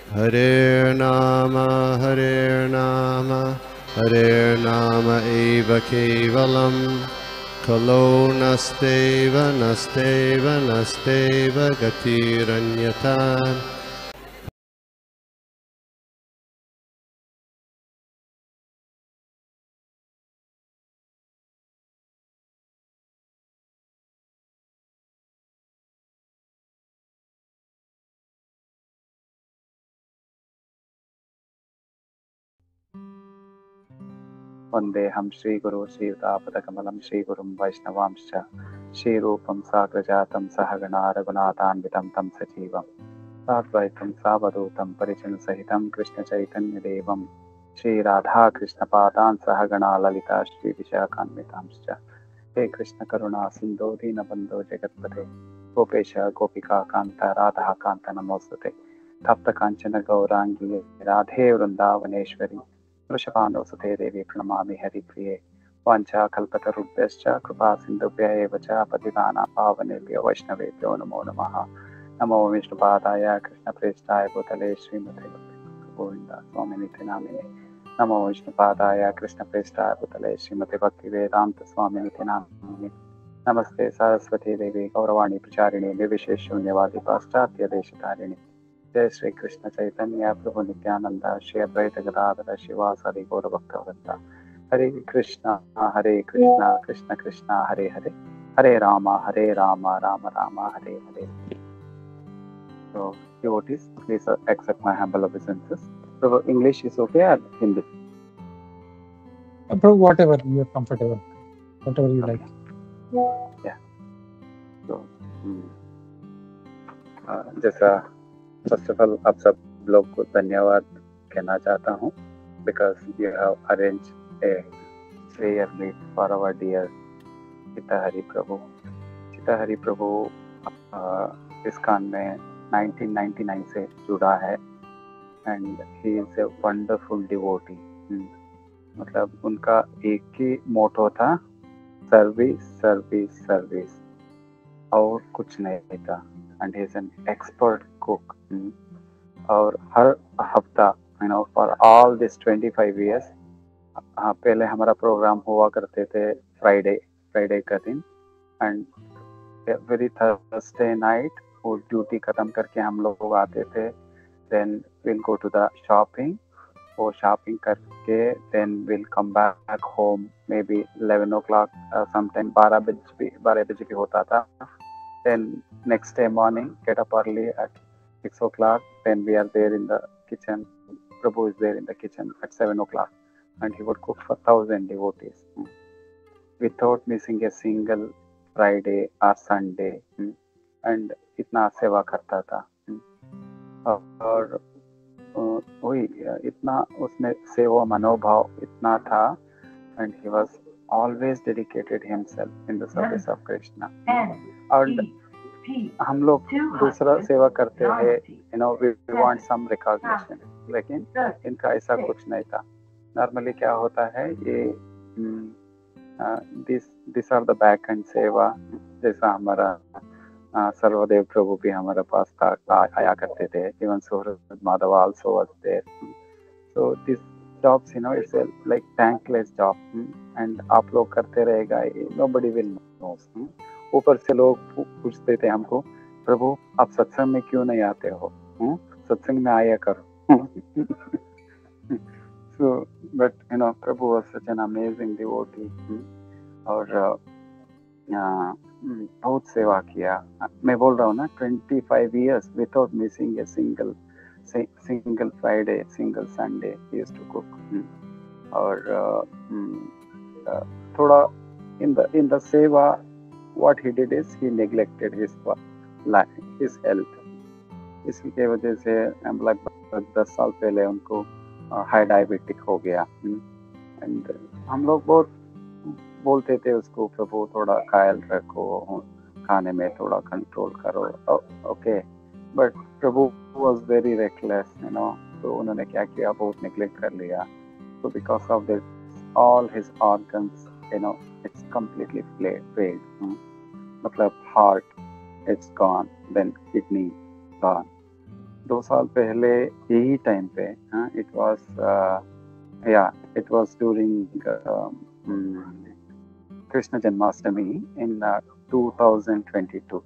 Hare Nama, Hare Nama eva kevalam, Kalo nasteva, nasteva, nasteva gatiranyata. वन्देऽहं श्रीगुरो श्रीयुतापदकमलं श्रीगुरुं वैष्णवांश्च श्रीरूपं साग्रजातं सहगणा रघुनाथान्वितं तं सजीवं साद्वैतं सावधूतं परिजनसहितं कृष्णचैतन्यदेवं श्रीराधाकृष्णपादान् सहगणा ललिता श्रीविशाखान्वितांश्च हे कृष्णकरुणा सिन्धो दीनबन्धो जगत्पते गोपेश गोपिकान्त राधाकान्त नमोऽस्तुते तप्तकाञ्चन गौराङ्गी राधे वृन्दावनेश्वरी वृषभानुसुते देवी प्रणमामि हरिप्रिये वाञ्छाकल्पतरुभ्यश्च कृपा सिन्धुभ्य एव च पतितानां पावनेभ्यो वैष्णवेभ्यो नमो नमः। नमो विष्णुपादाय कृष्णप्रेष्ठाय भूतले श्रीमते गोविन्द स्वामिनिति नामिने। नमो विष्णुपादाय कृष्णप्रेष्ठाय भूतले श्रीमते भक्तिवेदान्त स्वामिनिति नामिने। नमस्ते सरस्वती देवी गौरवाणी प्रचारिणे निर्विशेष शून्यवादी पाश्चात्य देशधारिणे। जय श्री कृष्ण चैतन्य प्रभु नित्यानंद श्री अद्वैत गदाधर शिवासादि गौर भक्तवृंद। हरे कृष्णा कृष्ण कृष्ण हरे हरे, हरे Ram Ram Ram Hare Hare. So, devotees, please accept my humble obeisances. So, English is okay or Hindi? Bro, whatever you're comfortable, whatever you like. Yeah. So, जैसा फर्स्ट ऑफ ऑल आप सब लोग को धन्यवाद कहना चाहता हूँ because you have arranged a prayer meet for our dear Chittahari Prabhu. Chittahari Prabhu ISKCON में 1999 से जुड़ा है and he is a wonderful devotee. मतलब उनका एक ही मोटो था, सर्विस सर्विस सर्विस, और कुछ नहीं था। And he is an expert cook. और हर हफ्ता फॉर ऑल दिस 25 years पहले हमारा प्रोग्राम हुआ करते थे फ्राइडे का दिन, एंड एवरी थर्सडे नाइट वो ड्यूटी खत्म करके हम लोग आते थे। Then will go to the shopping, वो शॉपिंग करके then will come back home may be 11 o'clock, sometime 12 बजे भी होता था। Then next day morning get up early at 6 o'clock, then we are there in the kitchen. Prabhu is there in the kitchen at 7 o'clock, and he would cook for 1,000 devotees without missing a single Friday or Sunday. And इतना सेवा करता था। और वही इतना उसमें सेवा मनोभाव इतना था, and he was always dedicated himself in the service of Krishna. और हम लोग दूसरा सेवा करते हैं, we want some recognition, लेकिन इनका ऐसा कुछ नहीं था। नॉर्मली क्या होता है, ये this are the back end seva. जैसा हमारा सर्वदेव प्रभु भी हमारे पास था, आया करते थे। Even Suhrid Madhav also was there. So this jobs, it's a like thankless job, and आप लोग करते रहेगा, nobody will knows। ऊपर से लोग पूछते थे हमको, प्रभु आप सत्संग में क्यों नहीं आते हो, सत्संग में आया करो। So but Prabhu was such an amazing devotee, और बहुत सेवा किया। मैं बोल रहा हूँ ना, 25 years without missing a single Friday, single Sunday he used to cook। और थोड़ा in the seva, what he did is he neglected his health। इसी के वजह से लगभग 10 साल पहले उनको हाई डायबिटिक हो गया। एंड हम लोग बहुत बोलते थे उसको, प्रभु थोड़ा ख्याल रखो, खाने में थोड़ा कंट्रोल करो। Okay, but Prabhu was very reckless, तो उन्होंने क्या किया, बहुत नेग्लेक्ट कर लिया। So because of this, all his organs, it's completely failed। मतलब heart, it's gone, then kidney gone, 2 साल पहले यही टाइम पे, it was during Krishna Janmashtami in 2022.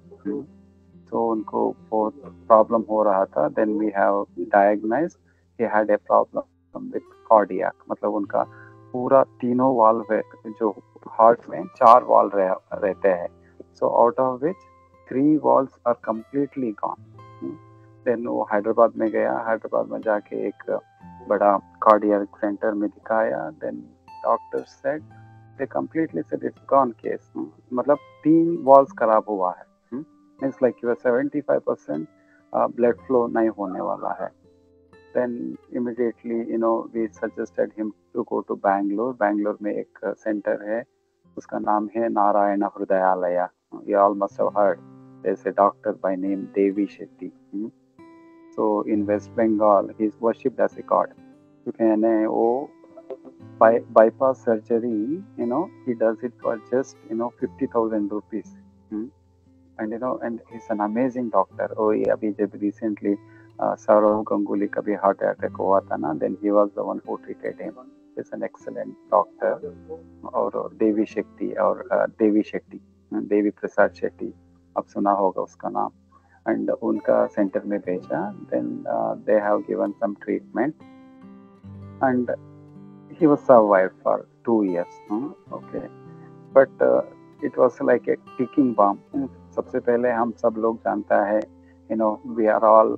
तो उनको बहुत प्रॉब्लम हो रहा था. Then we have diagnosed he had a problem with cardiac. मतलब उनका पूरा तीनों वाल्व है, जो हार्ट में 4 वाल्व रहते हैं. So out of which 3 valves are completely gone. Then वो हैदराबाद में गया. हैदराबाद में जाके एक बड़ा कार्डियक सेंटर में दिखाया. Then doctor said they completely said it's gone case. मतलब 3 वाल्व्स खराब हुआ है. मीन्स लाइक 75% ब्लड फ्लो नहीं होने वाला है. Then immediately, we suggested him to go to Bangalore. Bangalore में एक सेंटर है, उसका नाम है Narayan Hrudayalaya. You all must have heard. There's a doctor by name Devi Shetty. So in West Bengal, he is worshipped as a god. क्योंकि वो bypass surgery, he does it for just 50,000 rupees. And he's an amazing doctor. ये अभी जब recently Saurav Ganguly का भी heart attack हुआ था ना, then he was the one who treated him. Is an excellent doctor. और देवी शेट्टी, देवी प्रसाद शेट्टी, अब सुना होगा उसका नाम. एंड उनका सेंटर में भेजा. Then they have given some treatment and he was survived for 2 years. Okay, but it was like a ticking bomb. सबसे पहले हम सब लोग जानता है, we are all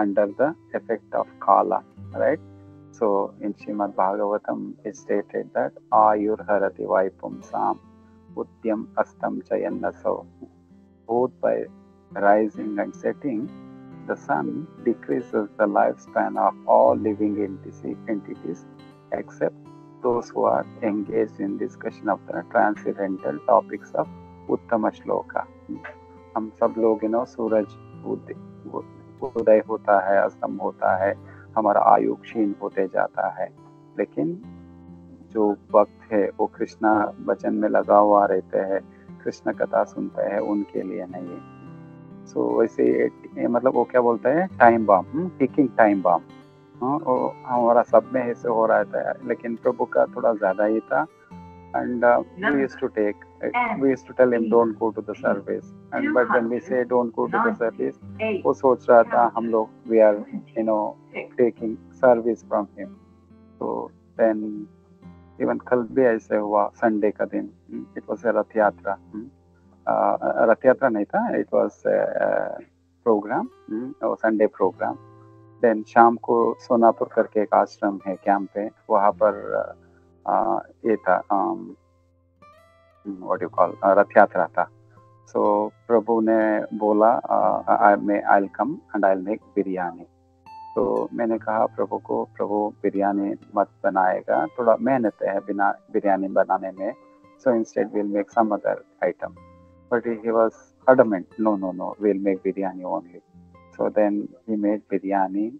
under the effect of Kala, right? So in Srimad Bhagavatam it stated that Ayur Harati Vaipumsam Utyam Astam Chayannaso. Both by rising and setting, the sun decreases the lifespan of all living entities except those who are engaged in discussion of the transcendental topics of Uttama Shloka. हम सब लोग सूरज उदय होता है, अस्तम होता है, हमारा आयु क्षीण होते जाता है, लेकिन जो वक्त है वो कृष्णा वचन में लगा हुआ रहते हैं, कृष्ण कथा सुनते हैं, उनके लिए नहीं है. सो वैसे मतलब वो क्या बोलते हैं, time bomb, ticking time bomb. हमारा सब में ऐसे हो रहा था, लेकिन प्रभु का थोड़ा ज्यादा ही था. And we used to tell him don't go to the service. And but when we say don't go to the service, वो सोच रहा था हम लोग we are taking service from him. So then even कल भी ऐसे हुआ, संडे का दिन. It was a रथ यात्रा. रथ यात्रा नहीं था, it was a program, Sunday programme. Then शाम को सोनापुर करके एक आश्रम है कैंप पे, वहाँ पर ये था व्हाट यू कॉल रथ यात्रा था. सो प्रभु ने बोला I'll come and I'll make biryani. तो मैंने कहा प्रभु को, प्रभु बिरयानी मत बनाएगा, थोड़ा मेहनत है बिना बिरयानी बनाने में. So instead we'll make some other item. But he was adamant, no, we'll make biryani only. So then he made biryani,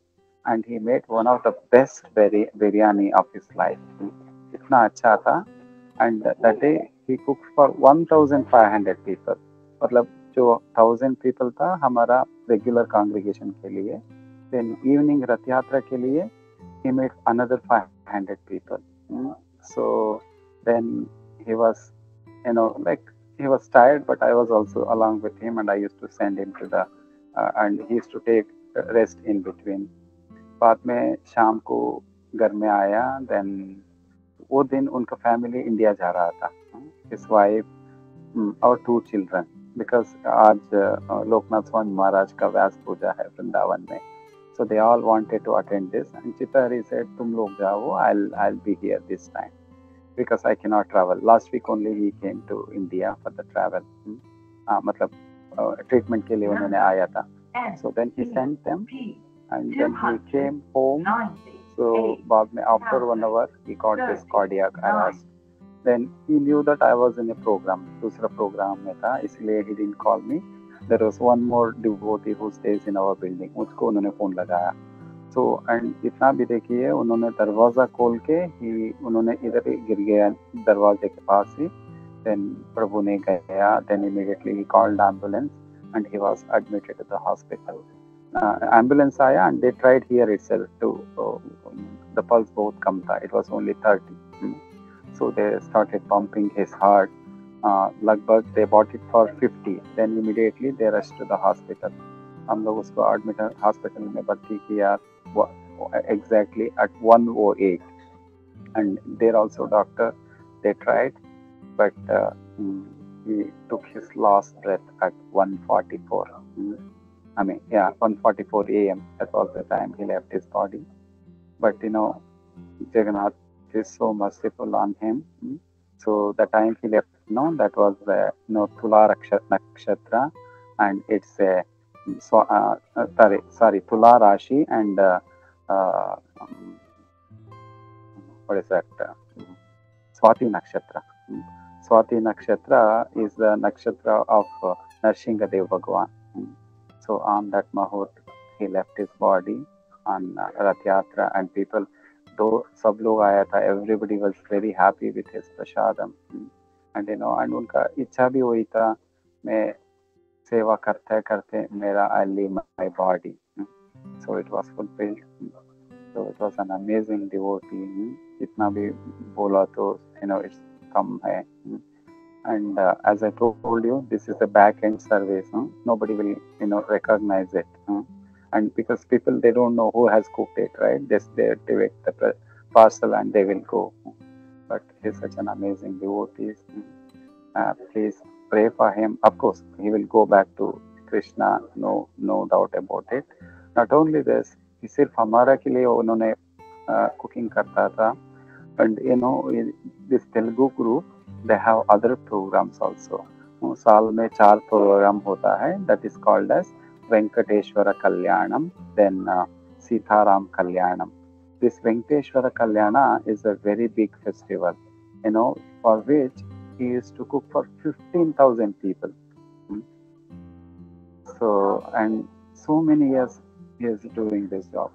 and he made one of the best biryani of his life. इतना अच्छा था. And that day he cooked for 1,500 people. मतलब जो 1,000 people था हमारा regular congregation के लिए. Then evening रथ यात्रा के लिए he made another 500 people. So then he was, he was tired, but I was also along with him, and I used to send him to the and he used to take rest in between. बाद में शाम को घर में आया. Then वो दिन उनका फैमिली इंडिया जा रहा था, his wife और 2 children, because आज लोकनाथ स्वामी महाराज का व्यास पूजा है वृंदावन में. So they all wanted to attend this, and Chitari said तुम लोग जाओ, I'll be here this time because I cannot travel. Last week only he came to India for the travel. मतलब treatment के लिए उन्होंने आया था. So then he sent them, and then he came home. So बाद में after 1 hour he got this cardiac arrest. Then he knew that I was in a program, दूसरा program में था, इसलिए he didn't call me. There was one more devotee who stays in our building. मुझको उन्होंने phone लगाया. So and इतना भी देखिए, उन्होंने दरवाजा खोल के ही उन्होंने इधर गिर गया दरवाजे के पास ही. Then प्रभु ने गया. Then immediately he called ambulance and he was admitted to the hospital. ambulance आया and they tried here itself to the pulse बहुत कम था, it was only 30. So they started pumping his heart. लगभग they bought it for 50. Then immediately they rushed to the hospital. हम लोग उसको admit hospital में भर्ती किया exactly at 1:08. And there also doctor they tried, but he took his last breath at 1:44. I mean, yeah, 1:44 a.m. That was the time he left his body. But Jagannath is so merciful on him. So the time he left, that was the Tula Nakshatra, and it's a sorry, Tula Rashi and what is that? Swati Nakshatra. Swati Nakshatra is the nakshatra of Narsinghadev Bhagwan. So on that Mahut, he left his body on Rath Yatra, and people, though सब लोग आया था, everybody was very happy with his prasadam, and and उनका इच्छा भी हुई था, मैं सेवा करते करते मेरा I leave my body. So it was fulfilled. So it was an amazing devotee. जितना भी बोला तो it's कम है. And as I told you, this is a back-end service. Nobody will, recognize it. And because people, they don't know who has cooked it, right? Just they take the parcel and they will go. But he's such an amazing devotee. Please pray for him. Of course, he will go back to Krishna. No doubt about it. Not only this, he सिर्फ हमारा के लिए उन्होंने cooking करता था. And this Telugu group, they have other programs also. साल में 4 program होता है. That is called as Venkateshwara Kalyanam, then Sitaram Kalyanam. This Venkateshwara Kalyana is a very big festival, for which he used to cook for 15,000 people. So, and so many years he is doing this job,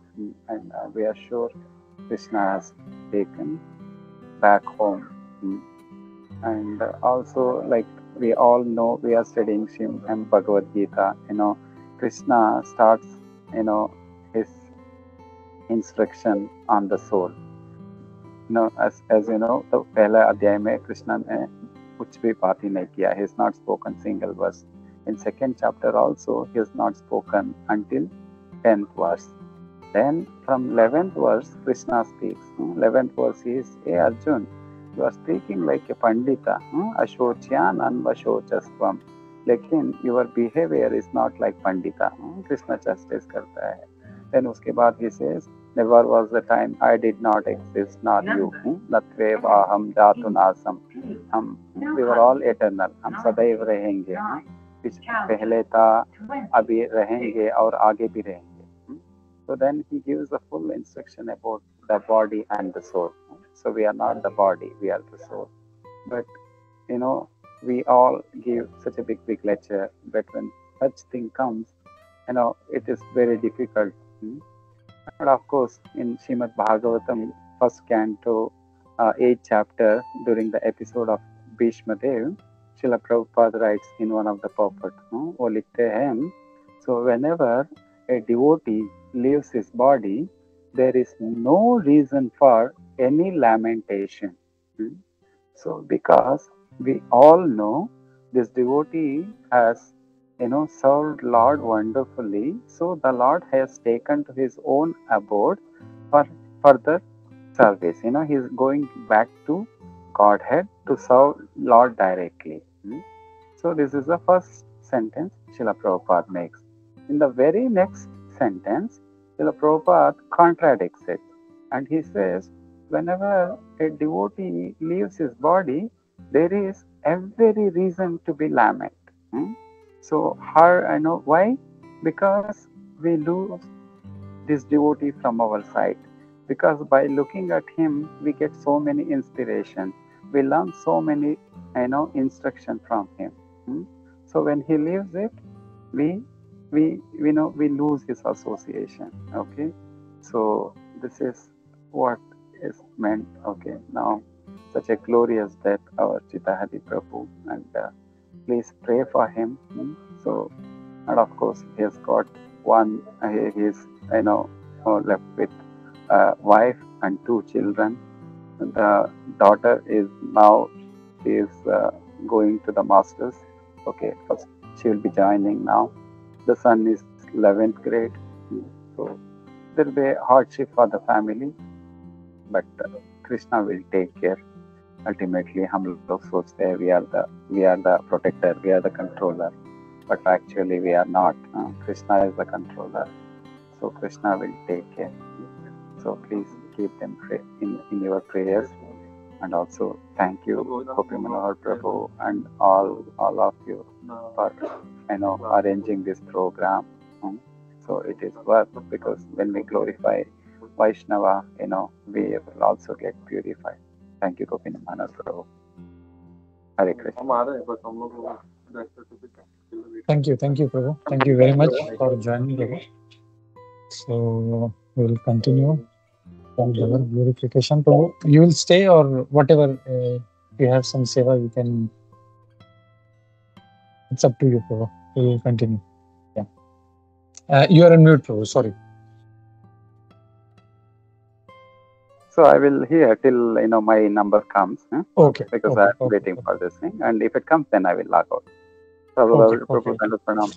and we are sure Krishna has taken back home. And also, like we all know, we are studying Srimad Bhagavad Gita. Krishna starts, his instruction on the soul. As you know, the पहला अध्याय में कृष्णा ने कुछ भी बात ही नहीं किया. He has not spoken single verse. In second chapter also, he has not spoken until 10th verse. Then from 11th verse, Krishna speaks. 11th verse is, "Hey Arjun, you are speaking like a pandita. Ashocyan anvashocastvam. लेकिन your behavior is not like pandita." Krishna justice करता है. Then उसके बाद he says, "Never was the time I did not exist, not you. Natveva हम जातु नासम." हम we were all eternal. हम सदैव रहेंगे. पहले था, अभी रहेंगे और आगे भी रहेंगे. So then he gives a full instruction about the body and the soul. So we are not the body, we are the soul. But we all give such a big lecture, but when such thing comes, it is very difficult. And of course, in Srimad Bhagavatam, first canto, 8th chapter, during the episode of Bhishma Dev, Srila Prabhupada writes in one of the purport, वो लिखते हैं, so whenever a devotee leaves his body, there is no reason for any lamentation. So because we all know this devotee has served Lord wonderfully, so the Lord has taken to his own abode for further service. He is going back to Godhead to serve Lord directly. So this is the first sentence Srila Prabhupada makes. In the very next sentence, Srila Prabhupada contradicts it, and he says, whenever a devotee leaves his body, there is every reason to be lament. So why? Because we lose this devotee from our sight. Because by looking at him, we get so many inspiration. We learn so many, instruction from him. So when he leaves it, we lose his association. Okay, so this is what is meant. Okay, now such a glorious death, our Chitahari Prabhu, and please pray for him. So, and of course, he has got one, he is, left with a wife and 2 children. The daughter is now, she is going to the masters. Okay, first she will be joining now. The son is 11th grade. So there will be a hardship for the family, but Krishna will take care. Ultimately, हम लोग सोचते हैं we are the protector, we are the controller, but actually we are not. Krishna is the controller, so Krishna will take care. So please keep them in your prayers, and also thank you, Gopi Manohar Prabhu, and all of you for arranging this program. So it is worth, because when we glorify Vaishnava, we will also get purified. Thank you, Gopi Manohar Prabhu. Hare Krishna. Thank you, Prabhu. Thank you very much for joining, Prabhu. So we will continue from the glorification, Prabhu. You will stay, or whatever. If you have some seva, you can. It's up to you, Prabhu. We will continue. Yeah. You are on mute, Prabhu. Sorry. So I will hear till my number comes. Okay. Because I am waiting for this thing, and if it comes, then I will log out. Prabhu, Pranam.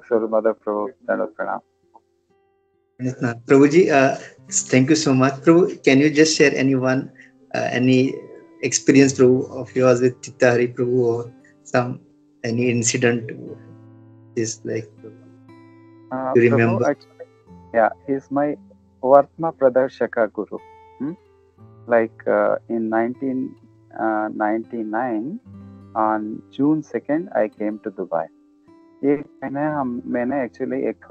So Mother Prabhu, Pranam. Prabhuji, thank you so much. Prabhu, can you just share any experience, Prabhu, of yours with Chitta Hari Prabhu, or any incident is like you remember? Prabhu, actually, he's my Vartma Pradarshaka Guru. Like in 1999, on June 2nd, I came to Dubai. एक मैंने actually एक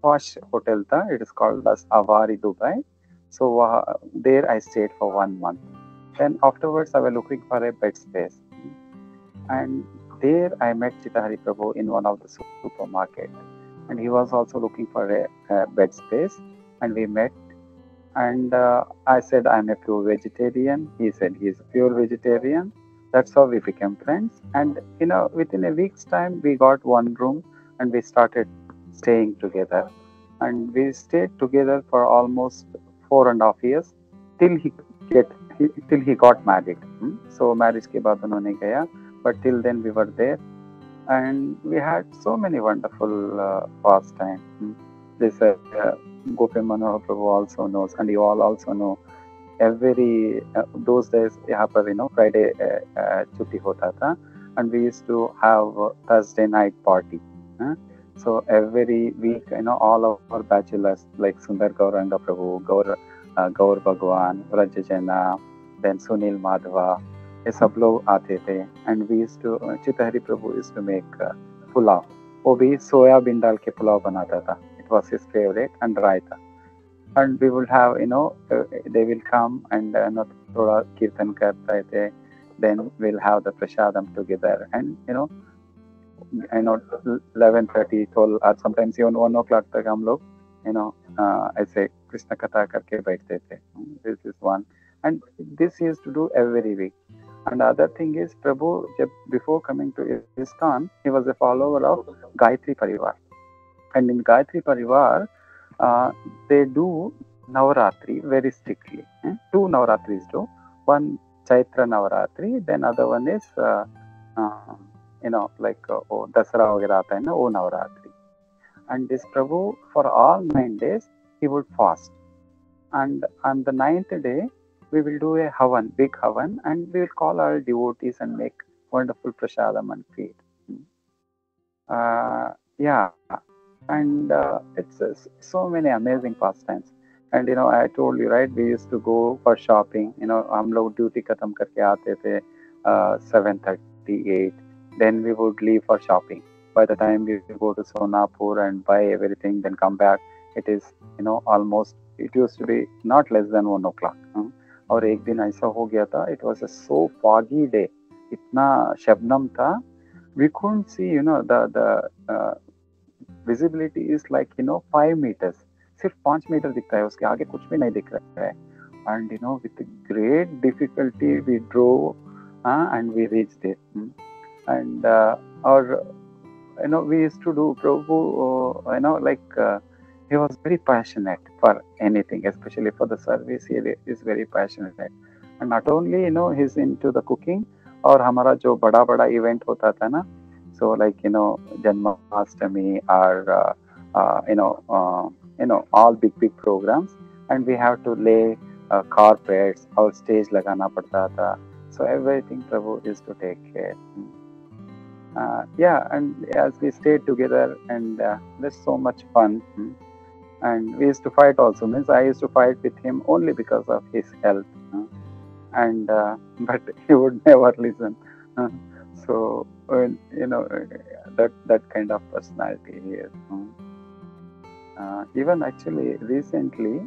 posh hotel था. It is called as Avari Dubai. So there I stayed for 1 month. Then afterwards I was looking for a bed space, and there I met Chitta Hari Prabhu in one of the supermarket, and he was also looking for a bed space, and we met. And I said I'm a pure vegetarian. He said he's a pure vegetarian. That's how we became friends. And within a week's time, we got one room and we started staying together. And we stayed together for almost 4.5 years till he got married. So marriage ke baad unhone gaya, but till then we were there, and we had so many wonderful pastimes. This Gopi Manohar Prabhu also knows, and you all also know. Every those days, यहाँ पर Friday छुट्टी होता था, and we used to have Thursday night party. So every week, all of our bachelors like Sundar Gauranga Prabhu, Gaur Bhagwan, Rajajana, then Sunil Madhava, ये सब लोग आते थे, and we used to Chitta Hari Prabhu used to make pulao. वो भी soybean डाल के पुलाव बनाता था. It was his favorite, and raita. And we will have, they will come and thoda kirtan karte the. Then we'll have the prasadam together, and 11:30, 12, or sometimes even 1 o'clock tak hum log, ऐसे Krishna katha करके बैठते थे. This is one, and this he used to do every week. And the other thing is, Prabhu, before coming to ISKCON, he was a follower of Gayatri Parivar, and in Gayatri Parivar, they do Navaratri very strictly. 2 Navaratris do. One Chaitra Navaratri, then other one is like Dasara वगैरह आता है ना, वो Navaratri. And this Prabhu, for all 9 days, he would fast. And on the 9th day, we will do a havan, big havan, and we will call our devotees and make wonderful prasadam and feed. And it's so many amazing pastimes. And I told you, right, we used to go for shopping. हम लोग duty खत्म करके आते थे 7:38. Then we would leave for shopping. By the time we go to Sonapur and buy everything, then come back, it is almost, it used to be not less than 1 o'clock. और एक दिन ऐसा हो गया था, it was a so foggy day, इतना शबनम था, we couldn't see, the visibility is like 5 meters, सिर्फ 5 मीटर दिखता है, उसके आगे कुछ भी नहीं दिख रहा है. And with great difficulty we drove and we reached it. And our we used to do Prabhu, he was very passionate for anything, especially for the service. He is very passionate, and not only he's into the cooking, और हमारा जो बड़ा बड़ा event होता था ना, so like Janmashtami or all big programs, and we have to lay carpets और stage लगाना पड़ता था. So everything Prabhu used to take care. And as we stayed together, and there's so much fun. And we used to fight also. Means I used to fight with him only because of his health, and but he would never listen. So that kind of personality he is. Even actually recently,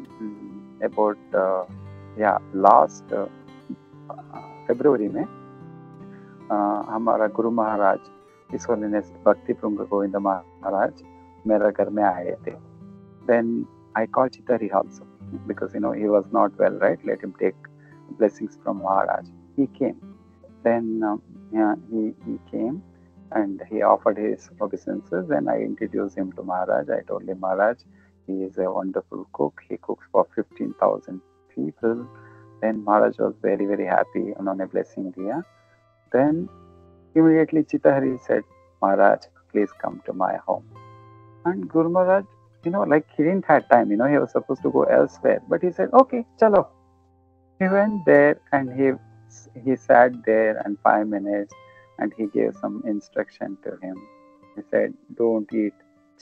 about last February में हमारा Guru Maharaj His Holiness Bhakti Prunga Govinda Maharaj मेरे घर में आए थे. Then I called Chittahari also, because he was not well, right? Let him take blessings from Maharaj. He came. Then he came and he offered his obeisances, and I introduced him to Maharaj. I told him, Maharaj, he is a wonderful cook. He cooks for 15,000 people. Then Maharaj was very, very happy. उन्होंने blessing दिया. Then immediately Chittahari said, Maharaj, please come to my home. And Guru Maharaj, he didn't have time, he was supposed to go elsewhere, but he said, okay, chalo. He went there and he sat there and 5 minutes, and he gave some instruction to him. He said, don't eat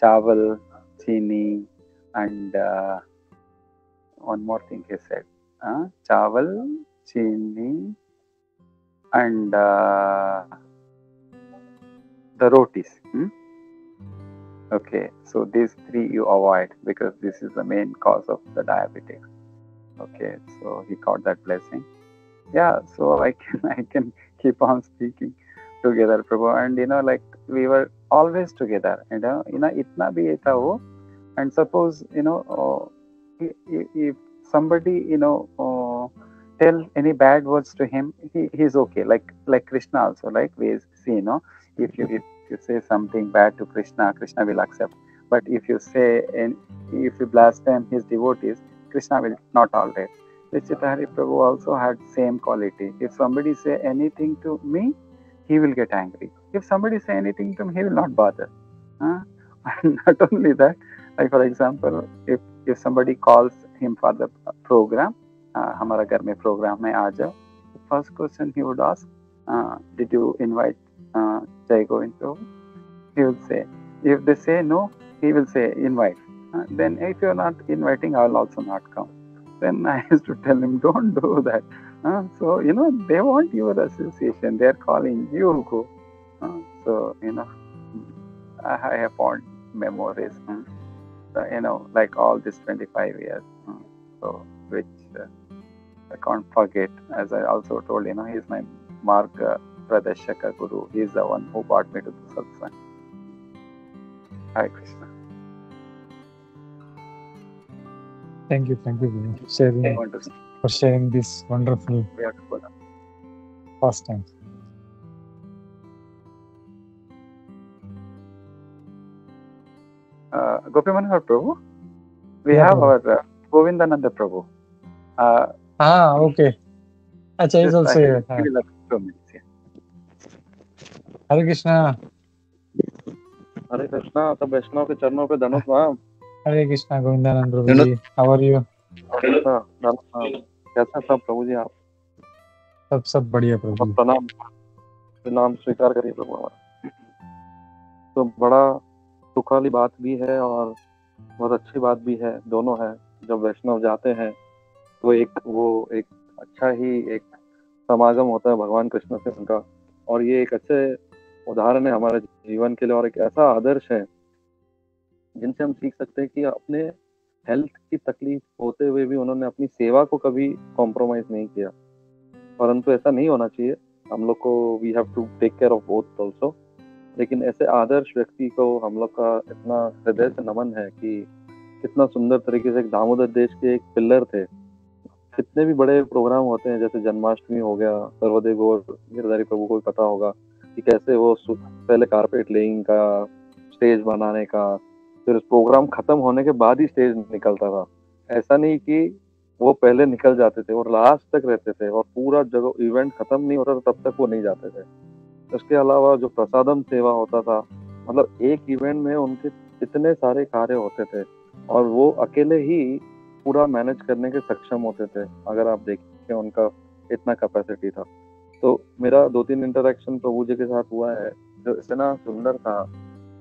chawal, chini, and one more thing he said, chawal, chini, and the rotis. Okay, so these 3 you avoid, because this is the main cause of the diabetes. Okay, so he got that blessing. Yeah, so I can keep on speaking together, Prabhu, and we were always together. Itna bhi tha wo, and suppose if somebody tell any bad words to him, he's okay. Like Krishna also, like we see, if you say something bad to Krishna, Krishna will accept. But if you blaspheme his devotees, Krishna will not tolerate. Chittahari Prabhu also had same quality. If somebody say anything to me, he will get angry. If somebody say anything to him, he will not bother. And not only that, like for example, if somebody calls him for the program, हमारा घर में program में आ जाओ, first question he would ask, did you invite Jai Govind Prabhu? He will say. If they say no, he will say invite. Then if you are not inviting, I will also not come. Then I used to tell him, don't do that. So they want your association. They are calling you go. So I have fond memories. Like all these 25 years. So which I can't forget. As I also told, he is my Marga Pradeshaka Guru. He is the one who brought me to the satsang. Hare Krishna. Thank you, Guru, for sharing this wonderful pastime. Gopi Manohar Prabhu, we have our Govindananda Prabhu. Okay. Acha, is also here. Hare Krishna. हरे कृष्णा, सब वैष्णव के चरणों पे धनुष राम. हरे कृष्णा गोविंदानंद प्रभु जी, how are you? कैसा सब प्रभु जी आप? सब बढ़िया प्रभु जी. प्रणाम स्वीकार करिए प्रभु हमारा. तो बड़ा सुख वाली बात भी है और बहुत अच्छी बात भी है, दोनों है. जब वैष्णव जाते हैं तो एक अच्छा ही एक समागम होता है भगवान कृष्ण से उनका, और ये एक अच्छे उदाहरण है हमारे जीवन के लिए, और एक ऐसा आदर्श है जिनसे हम सीख सकते हैं कि अपने हेल्थ की तकलीफ होते हुए भी उन्होंने अपनी सेवा को कभी कॉम्प्रोमाइज नहीं किया. परंतु ऐसा नहीं होना चाहिए. हम लोग को we have to take care of both also. लेकिन ऐसे आदर्श व्यक्ति को हम लोग का इतना हृदय से नमन है कि कितना सुंदर तरीके से एक दामोदर देश के एक पिल्लर थे. कितने भी बड़े प्रोग्राम होते हैं, जैसे जन्माष्टमी हो गया, सर्वदेव गौर गिरधारी प्रभु को भी पता होगा, कि कैसे वो पहले कारपेट लेइंग का, स्टेज बनाने का, फिर प्रोग्राम खत्म होने के बाद ही स्टेज निकलता था। ऐसा नहीं कि वो पहले निकल जाते थे और लास्ट तक रहते थे और पूरा जगह इवेंट खत्म नहीं होता था तब तक वो नहीं जाते थे। उसके अलावा जो प्रसादम सेवा होता था, मतलब एक इवेंट में उनके इतने सारे कार्य होते थे और वो अकेले ही पूरा मैनेज करने के सक्षम होते थे। अगर आप देखें उनका इतना कैपेसिटी था। तो मेरा 2-3 इंटरेक्शन प्रभु जी के साथ हुआ है जो इतना सुंदर था।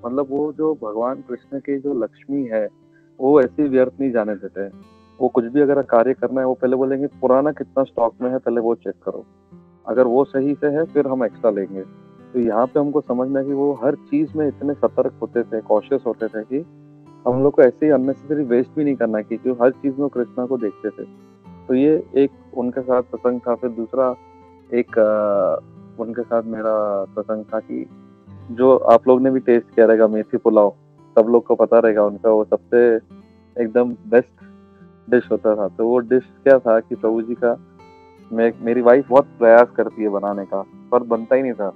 मतलब वो जो भगवान कृष्ण की जो लक्ष्मी है वो ऐसी व्यर्थ नहीं जाने देते। वो कुछ भी अगर कार्य करना है वो पहले बोलेंगे पुराना कितना स्टॉक में है पहले वो चेक करो, अगर वो सही से है फिर हम एक्स्ट्रा लेंगे। तो यहाँ पे हमको समझना है कि वो हर चीज में इतने सतर्क होते थे, कॉशियस होते थे कि हम लोग को ऐसे ही अननेसेसरी वेस्ट भी नहीं करना है, क्योंकि हर चीज में कृष्णा को देखते थे। तो ये एक उनके साथ प्रसंग था। फिर दूसरा एक उनके साथ मेरा प्रसंग था कि जो आप लोग ने भी टेस्ट किया रहेगा मेथी पुलाव, सब लोग को पता रहेगा उनका वो सबसे एकदम बेस्ट डिश होता था। तो वो डिश क्या था कि प्रभु जी का मेरी वाइफ बहुत प्रयास करती है बनाने का पर बनता ही नहीं था।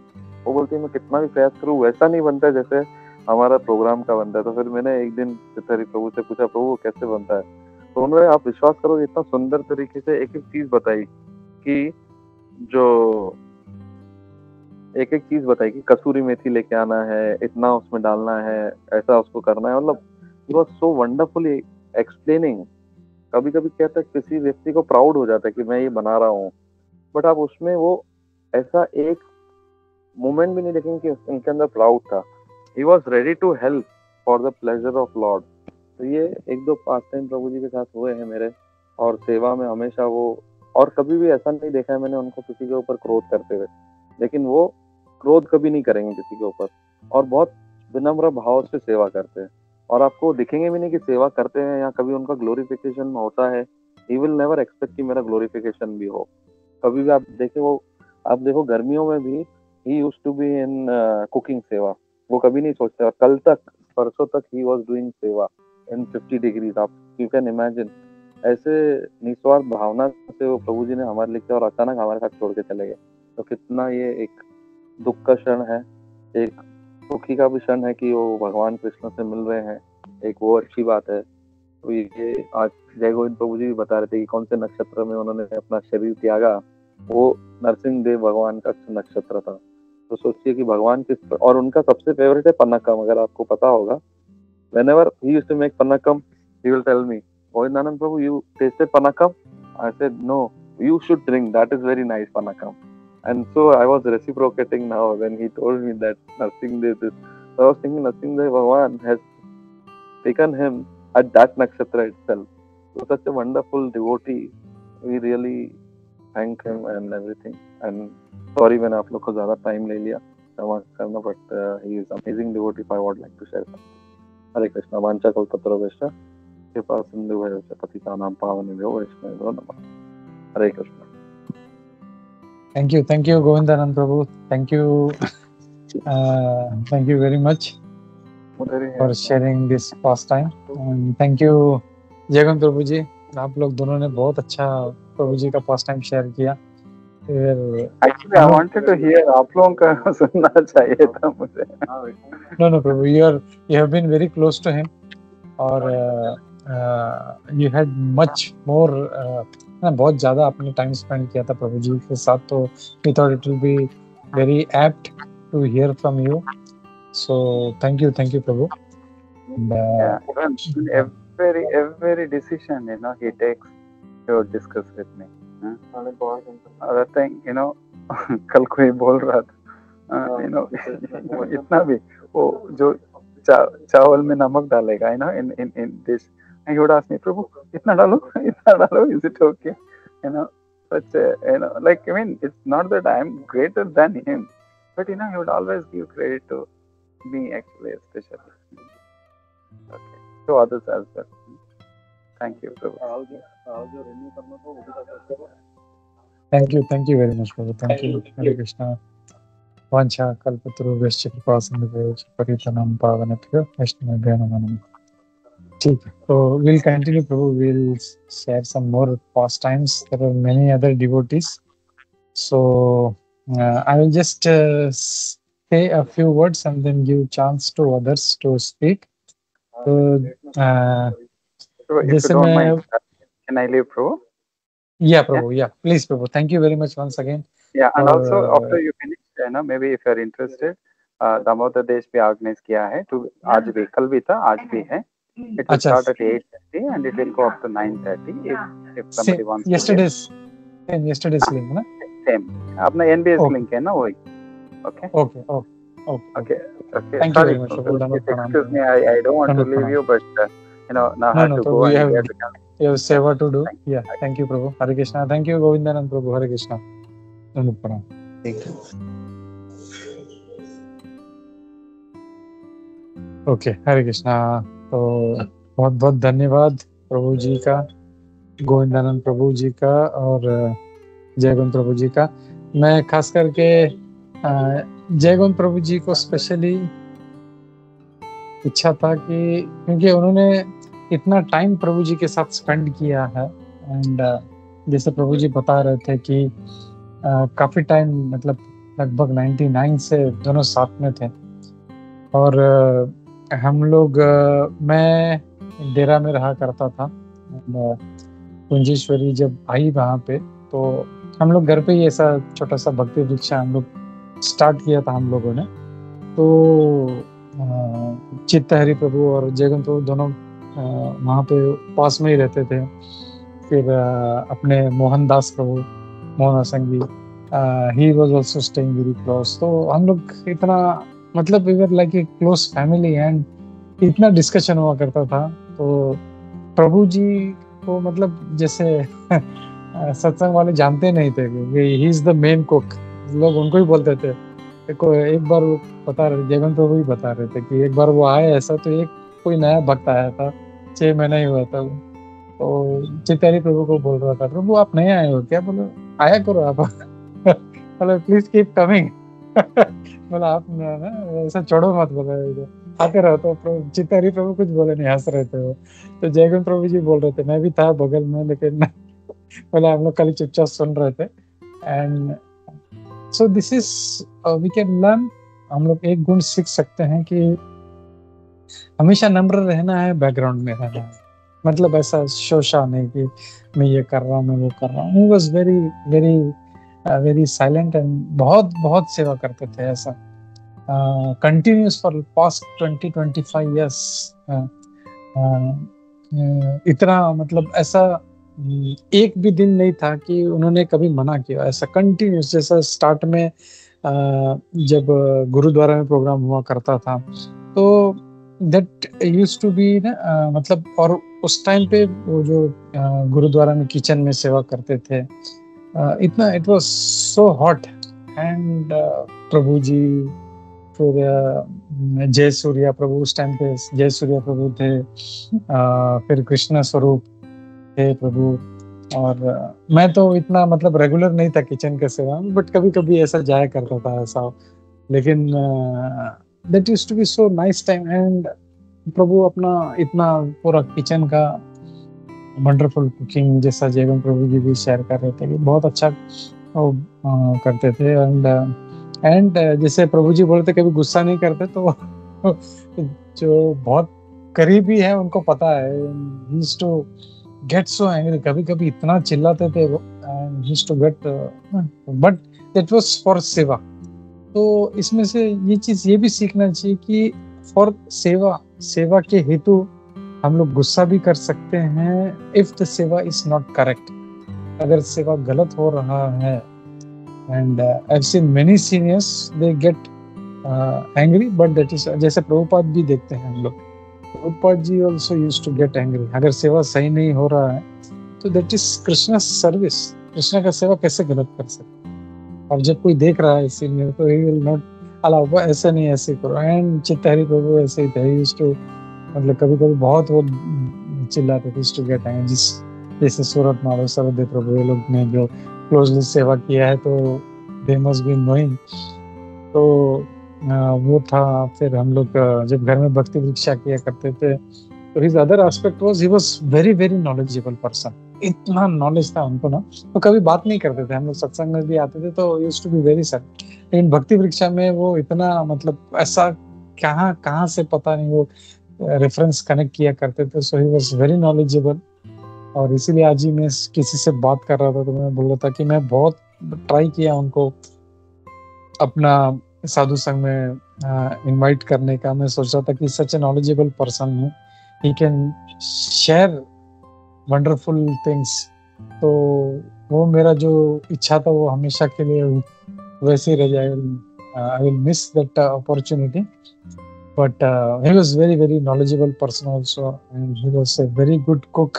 वो बोलती है मैं कितना भी प्रयास करूँ वैसा नहीं बनता जैसे हमारा प्रोग्राम का बनता है। तो फिर मैंने एक दिन चित्तहरी प्रभु से पूछा प्रभु वो कैसे बनता है। तो उन्होंने आप विश्वास करोगे इतना सुंदर तरीके से एक एक चीज बताई कि जो एक एक चीज बताई कि कसूरी मेथी लेके आना है, इतना उसमें डालना है, ऐसा उसको करना है। मतलब it was so wonderfully explaining. कभी कभी कहता है किसी व्यक्ति को प्राउड हो जाता है कि मैं ये बना रहा हूँ, बट आप उसमें वो ऐसा एक मोमेंट भी नहीं देखेंगे कि उनके अंदर प्राउड था। He was ready to help for the pleasure of lord. तो ये एक दो पास टाइम प्रभु जी के साथ हुए हैं मेरे, और सेवा में हमेशा वो, और कभी भी ऐसा नहीं देखा है मैंने उनको किसी के ऊपर क्रोध करते हुए, लेकिन वो क्रोध कभी नहीं करेंगे किसी के ऊपर और बहुत विनम्र भाव से सेवा करते हैं। और आपको दिखेंगे भी नहीं कि सेवा करते हैं या कभी उनका ग्लोरिफिकेशन होता है। ही विल नेवर एक्सपेक्ट कि मेरा ग्लोरिफिकेशन भी हो। कभी भी आप देखे वो, आप देखो गर्मियों में भी he used to be in cooking seva, वो कभी नहीं सोचते। और कल तक परसों तक ही वाज डूइंग सेवा इन 50 डिग्रीज। आप यू कैन इमेजिन ऐसे निस्वार्थ भावना से वो प्रभु जी ने हमारे लिए किया और अचानक हमारे साथ छोड़ के चले गए। तो कितना ये एक दुख का क्षण है, एक सुखी का भी क्षण है कि वो भगवान कृष्ण से मिल रहे हैं, एक वो अच्छी बात है। तो ये आज जय गोविंद प्रभु जी भी बता रहे थे कि कौन से नक्षत्र में उन्होंने अपना शरीर त्यागा, वो नरसिंह देव भगवान का नक्षत्र था। तो सोचिए कि भगवान किस, और उनका सबसे फेवरेट है पन्नकम। अगर आपको पता होगा, whenever he used to make pannakam, he will tell me, Govindanand Prabhu, you tasted pannakam? I said, no, you should drink, that is very nice pannakam. And so I was reciprocating now when he told me that Narsingh Dev this. So I was thinking Narsingh Dev Bhagwan has taken him at that nakshatra itself. So such a wonderful devotee. We really thank him and everything. And sorry मैंने आप लोग को ज़्यादा time ले लिया, क्षमा करना, but he is amazing devotee. If I would like to share something. हरे कृष्ण। वांछा कल्पतरुभ्यश्च कृपा सिन्धुभ्यश्च पतितानां पावनेभ्यो वैष्णवेभ्यो नमः। हरे Krishna. Thank you, Govindanand Prabhu. Thank you very much for sharing this pastime. And thank you, Jaigovind प्रभु जी। आप लोग दोनों ने बहुत अच्छा प्रभु जी का pastime share किया। Actually, I wanted to hear आप लोगों का सुनना चाहिए था मुझे। No, Prabhu, you have been very close to him, और you had much more, बहुत ज़्यादा आपने टाइम स्पेंड किया था प्रभु जी के साथ, तो we thought it will be very apt to hear from you. So thank you Prabhu. And, every decision he takes, he would discuss with me. Other thing, कल कोई बोल रहा था, इतना भी वो जो चावल में नमक डालेगा in dish, and he would ask me, Prabhu, इतना डालो, is it okay? Such a, like, I mean, it's not that I am greater than him, but he would always give credit to me, actually, especially. Okay, to others as well. Thank you, Prabhu. Thank you very much, Prabhu. Thank you. Hare Krishna. वांछा कल्पतरुभ्यश्च कृपा सिन्धुभ्यश्च पतितानां पावनेभ्यो वैष्णवेभ्यो नमः। ठीक है, तो we'll continue, Prabhu. We'll share some more pastimes. There are many other devotees. So I will just say a few words and then give chance to others to speak. So So if you जैसे don't मैं mind, can I leave, Prabhu? yeah Prabhu, yeah please Prabhu, thank you very much once again. Yeah, and और also after you finish, maybe if you're interested, Damodar देश भी organise किया है तो आज भी, कल भी था, आज भी है. It will अच्छा start at 8:30 and it will go up to 9:30 if somebody wants to. yesterday's link ना? Same. अपना NBS Okay. link है ना वही. Okay. Okay. Okay. Thank you Sorry, very much, Prabhu. excuse me. I don't want to Dandavat leave pranam. you, but now I have No, to Prabhu, go you and have we have to come. you have seva to do. Yeah, thank you Prabhu. Hare Krishna. Thank you Govindanand Prabhu. Hare Krishna. Dandavat pranam. Thank you. Okay Hare Krishna. तो बहुत बहुत धन्यवाद प्रभु जी का, गोविंदानंद प्रभु जी का और जयगुण प्रभु जी का. मैं खास करके जयगुण प्रभु जी को स्पेशली इच्छा था कि क्योंकि उन्होंने इतना टाइम प्रभु जी के साथ स्पेंड किया है एंड जैसे प्रभु जी बता रहे थे कि काफी टाइम मतलब लगभग 99 से दोनों साथ में थे. और हम लोग मैं डेरा में रहा करता था. कुंजेश्वरी जब आई वहाँ पे तो हम लोग घर पे ही ऐसा छोटा सा भक्ति वृक्षा हम लोग स्टार्ट किया था हम लोगों ने. तो चित्तहरी प्रभु और जयगुण प्रभु दोनों वहाँ पे पास में ही रहते थे. फिर अपने Mohandas Prabhu, Mohan Sangi, he was also staying very close. तो हम लोग इतना मतलब we were like a close family and इतना डिस्कशन हुआ करता था. तो प्रभु जी को मतलब जैसे सत्संग वाले जानते नहीं थे कि he is the main cook, लोग उनको ही बोलते थे. एक बार वो बता रहे, जयगुण प्रभु ही बता रहे थे कि एक बार वो आए ऐसा, तो एक कोई नया भक्त आया था, 6 महीना ही हुआ था. तो चित्तहरी प्रभु को बोल रहा था, प्रभु आप नहीं आए हो क्या? बोलो आया करो आप. बोले प्लीज कीप कमिंग. बोला आप ना ऐसा छोड़ो मत, बोले आते रहो. तो चित्तहरी प्रभु कुछ बोले नहीं, हंस रहे थे वो. तो जयगुण प्रभु जी बोल रहे थे, मैं भी था बगल में, लेकिन बोला हम लोग खाली चुपचाप सुन रहे थे. And so this is we can learn. हम लोग एक गुण सीख सकते हैं कि हमेशा नम्र रहना है, बैकग्राउंड में रहना है. मतलब ऐसा शोशा नहीं कि मैं ये कर रहा हूँ, मैं वो कर रहा हूँ. He was very very very silent and बहुत बहुत सेवा करते थे ऐसा कंटिन्यूस फॉर पास्ट 20-25 years. इतना मतलब ऐसा एक भी दिन नहीं था कि उन्होंने कभी मना किया. ऐसा कंटिन्यूस, जैसा स्टार्ट में जब गुरुद्वारा में प्रोग्राम हुआ करता था तो दैट यूज्ड टू बी ना, मतलब और उस टाइम पे वो जो गुरुद्वारा में किचन में सेवा करते थे, इतना it was so hot. And Prabhu ji, फिर जय सूर्या प्रभु, उस टाइम पे जय सूर्या प्रभु थे, फिर कृष्ण स्वरूप थे प्रभु. और मैं तो इतना मतलब रेगुलर नहीं था किचन के सेवा में, बट कभी कभी ऐसा जाया करता था ऐसा. लेकिन that used to be so nice time. And Prabhu अपना इतना पूरा किचन का वंडरफुल कुकिंग, जैसा जयगुण प्रभु जी भी शेयर कर रहे थे कि बहुत अच्छा वो करते थे. एंड जैसे प्रभु जी बोलते कभी गुस्सा नहीं करते, तो जो बहुत करीबी है उनको पता है. He used to get so angry, कभी कभी इतना चिल्लाते थे वो. And he used to get, but that was for seva. तो इसमें से ये चीज ये भी सीखना चाहिए कि फॉर सेवा के हेतु हम लोग गुस्सा भी कर सकते हैं if the seva is not correct. अगर सेवा गलत हो रहा है, and I have seen many seniors they get angry, but that is, जैसे प्रभुपाद भी देखते हैं हम लोग, Prabhupad ji also used to get angry. अगर सेवा सही नहीं हो रहा है तो that is Krishna service. Krishna का सेवा कैसे गलत कर सकते? और जब कोई देख रहा है सीनियर तो ही विल नॉट अलाउ, ऐसे नहीं ऐसे करो. एंड चित्तहरी प्रभु ऐसे ही थे, ही यूज्ड टू मतलब कभी कभी बहुत वो चिल्लाते थे टू गेट एंग्री. जैसे सूरत माधव सरदेव प्रभु, ये लोग ने जो क्लोजली सेवा किया है तो दे मस्ट बी नोइंग. तो वो था. फिर हम लोग जब घर में भक्ति वृक्षा किया करते थे तो his other aspect was he was very very knowledgeable person. इतना नॉलेज था उनको ना, तो कभी बात नहीं करते थे। हम लोग सत्संग में भी आते थे तो used to be very sad, लेकिन भक्ति वृक्षा में वो इतना मतलब ऐसा कहाँ कहाँ से पता नहीं वो रेफरेंस कनेक्ट किया करते थे। सो ही वाज वेरी नॉलेजेबल। और इसीलिए आज ही मैं किसी से बात कर रहा था तो मैं बोल रहा था कि मैं बहुत ट्राई किया उनको अपना साधु संघ में इनवाइट करने का। मैं सोच रहा था कि सच ए नॉलेजेबल पर्सन है, he can share wonderful things. तो वो मेरा जो इच्छा था वो हमेशा के लिए वैसे ही रह जाएगा। I will miss that opportunity, but he was very very knowledgeable person also, and he was a very good cook.